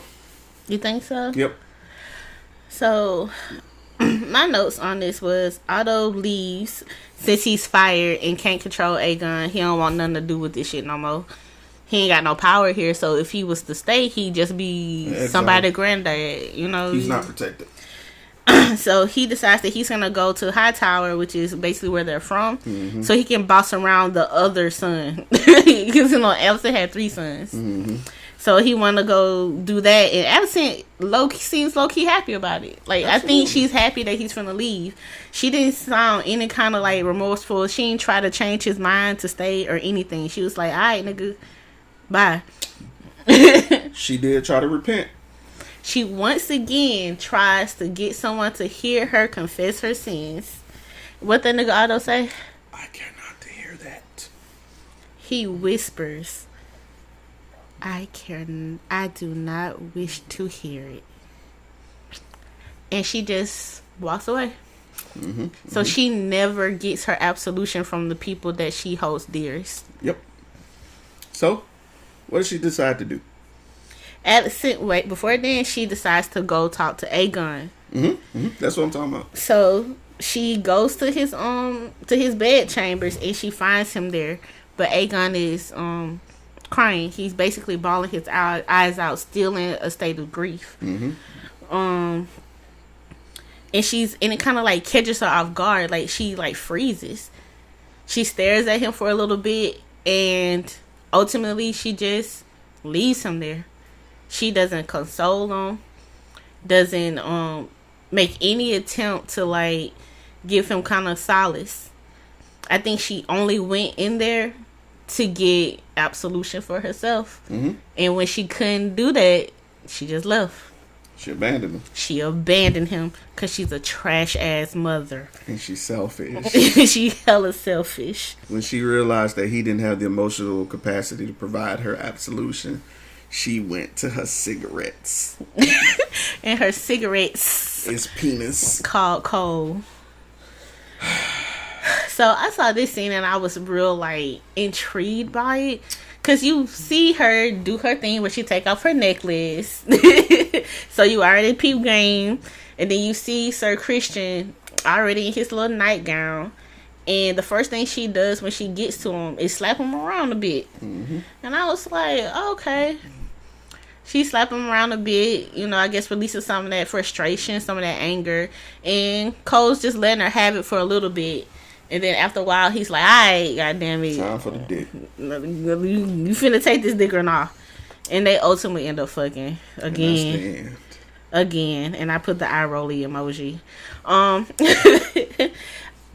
Speaker 4: You think so?
Speaker 1: Yep.
Speaker 4: So my notes on this was Otto leaves since he's fired and can't control Aegon. He don't want nothing to do with this shit no more. He ain't got no power here, so if he was to stay, he'd just be somebody's granddad, you know.
Speaker 1: He's not protected.
Speaker 4: So he decides that he's going to go to Hightower, which is basically where they're from, so he can boss around the other son. Because, Alicent had 3 sons. Mm-hmm. So he want to go do that, and Alicent seems low key happy about it. Like, absolutely. I think she's happy that he's finna leave. She didn't sound any kind of like remorseful. She didn't try to change his mind to stay or anything. She was like, "All right, nigga, bye."
Speaker 1: She did try to repent.
Speaker 4: She once again tries to get someone to hear her confess her sins. What the nigga Otto say?
Speaker 1: I care not to hear that.
Speaker 4: He whispers, I do not wish to hear it. And she just walks away. So she never gets her absolution from the people that she holds dearest.
Speaker 1: Yep. So, what does she decide to do?
Speaker 4: Before then, she decides to go talk to Aegon.
Speaker 1: That's what I'm talking about.
Speaker 4: So she goes to his bed chambers and she finds him there, but Aegon is crying. He's basically bawling his eyes out, still in a state of grief. And it kind of like catches her off guard. Like, she like freezes. She stares at him for a little bit, and ultimately she just leaves him there. She doesn't console him, doesn't make any attempt to like give him kind of solace. I think she only went in there to get absolution for herself. And when she couldn't do that, she just left.
Speaker 1: She abandoned him.
Speaker 4: She abandoned him because she's a trash ass mother.
Speaker 1: And she's selfish.
Speaker 4: She hella selfish.
Speaker 1: When she realized that he didn't have the emotional capacity to provide her absolution, she went to her cigarettes.
Speaker 4: And her cigarettes
Speaker 1: is penis.
Speaker 4: Called Cole. So I saw this scene and I was real like intrigued by it. Cause you see her do her thing where she take off her necklace. So you already peep game. And then you see Sir Christian already in his little nightgown. And the first thing she does when she gets to him is slap him around a bit. And I was like, okay. She slapped him around a bit, you know, I guess releasing some of that frustration, some of that anger. And Cole's just letting her have it for a little bit. And then after a while, he's like, alright, goddamn it.
Speaker 1: Time for the dick.
Speaker 4: You finna take this dick or not? And they ultimately end up fucking again. Again. And I put the eye rolly emoji.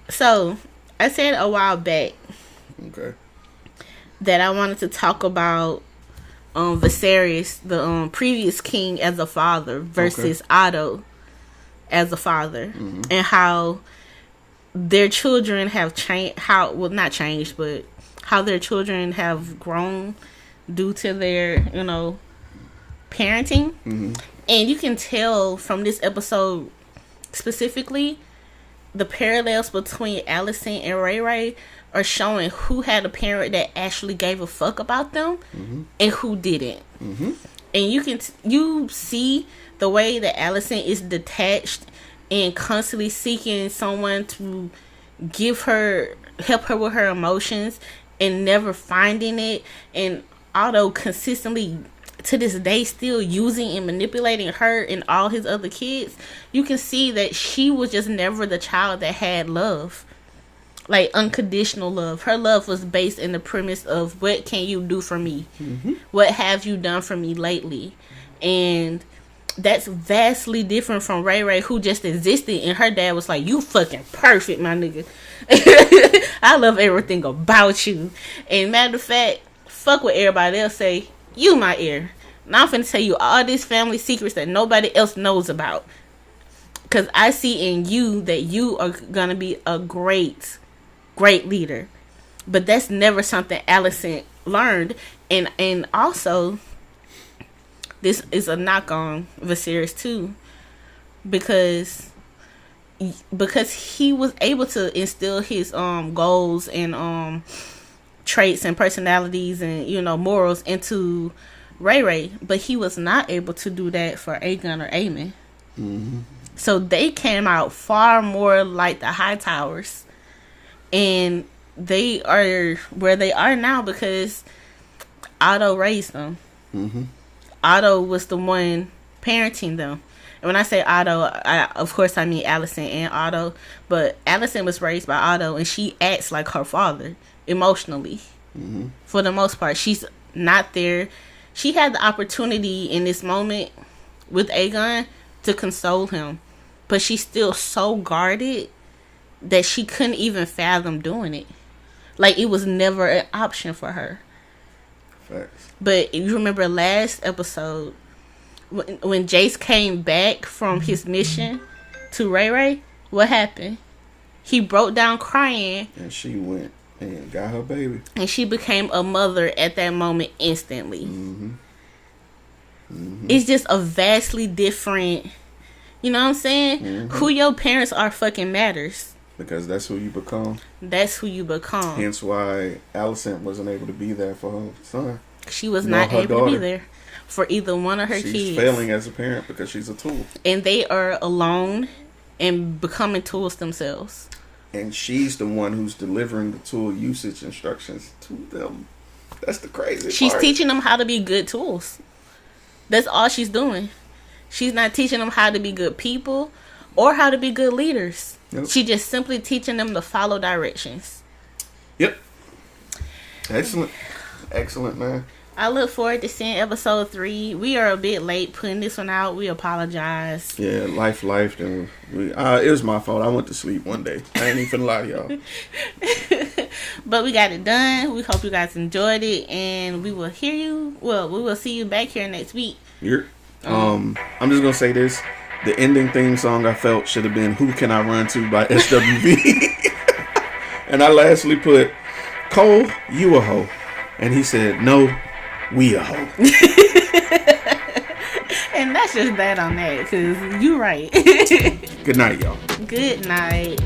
Speaker 4: So, I said a while back that I wanted to talk about Viserys, the previous king, as a father versus Otto as a father, and how their children have changed. Not changed, but how their children have grown due to their, parenting. And you can tell from this episode specifically the parallels between Alicent and Ray Ray are showing who had a parent that actually gave a fuck about them and who didn't. And you see the way that Alicent is detached and constantly seeking someone to help her with her emotions and never finding it. And Otto consistently to this day still using and manipulating her and all his other kids. You can see that she was just never the child that had love. Like unconditional love. Her love was based in the premise of what can you do for me? What have you done for me lately? And that's vastly different from Ray Ray, who just existed and her dad was like, you fucking perfect, my nigga. I love everything about you. And matter of fact, fuck what everybody else say. You my ear. Now I'm finna tell you all these family secrets that nobody else knows about. Cause I see in you that you are gonna be a great leader. But that's never something Alicent learned. And also, this is a knock on Viserys too. Because he was able to instill his goals and traits and personalities and morals into Ray Ray, but he was not able to do that for Aegon or Aemon. So they came out far more like the Hightowers, and they are where they are now because Otto raised them. Otto was the one parenting them. And when I say Otto, of course I mean Alicent and Otto, but Alicent was raised by Otto and she acts like her father emotionally. For the most part, she's not there She had the opportunity in this moment with Aegon to console him, but she's still so guarded that she couldn't even fathom doing it. Like, it was never an option for her.
Speaker 1: Facts.
Speaker 4: But you remember last episode when Jace came back from his mission to Ray Ray? What happened? He broke down crying,
Speaker 1: and she went and got her baby,
Speaker 4: and she became a mother at that moment instantly. It's just a vastly different, you know what I'm saying? Who your parents are fucking matters.
Speaker 1: Because that's who you become.
Speaker 4: That's who you become.
Speaker 1: Hence why Alicent wasn't able to be there for her son.
Speaker 4: She was not able to be there for either one of her kids.
Speaker 1: She's failing as a parent because she's a tool.
Speaker 4: And they are alone and becoming tools themselves.
Speaker 1: And she's the one who's delivering the tool usage instructions to them. That's the crazy part.
Speaker 4: She's teaching them how to be good tools. That's all she's doing. She's not teaching them how to be good people or how to be good leaders. Yep. She's just simply teaching them to follow directions.
Speaker 1: Yep. Excellent. Excellent, man.
Speaker 4: I look forward to seeing episode 3. We are a bit late putting this one out. We apologize.
Speaker 1: Yeah, life, and it was my fault. I went to sleep one day. I ain't even finna lie to y'all.
Speaker 4: But we got it done. We hope you guys enjoyed it, and we will hear you. Well, we will see you back here next week.
Speaker 1: I'm just gonna say this: the ending theme song I felt should have been "Who Can I Run To" by SWV. And I lastly put, Cole, you a hoe, and he said, no, we a hoe.
Speaker 4: And that's just that on that, because you right.
Speaker 1: Good night, y'all.
Speaker 4: Good night.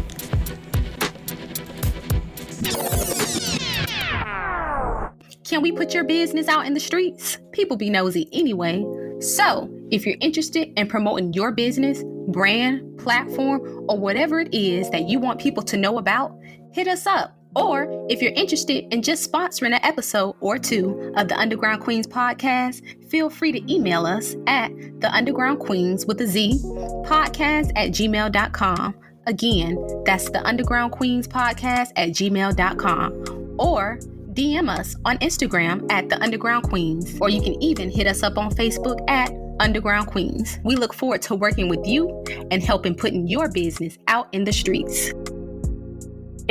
Speaker 5: Can we put your business out in the streets? People be nosy anyway. So, if you're interested in promoting your business, brand, platform, or whatever it is that you want people to know about, hit us up. Or if you're interested in just sponsoring an episode or two of the Underground Queens podcast, feel free to email us at theundergroundqueens with a Z podcast@gmail.com. Again, that's the Underground Queens podcast @gmail.com. Or DM us on Instagram at the Underground Queens, or you can even hit us up on Facebook at Underground Queens. We look forward to working with you and helping putting your business out in the streets.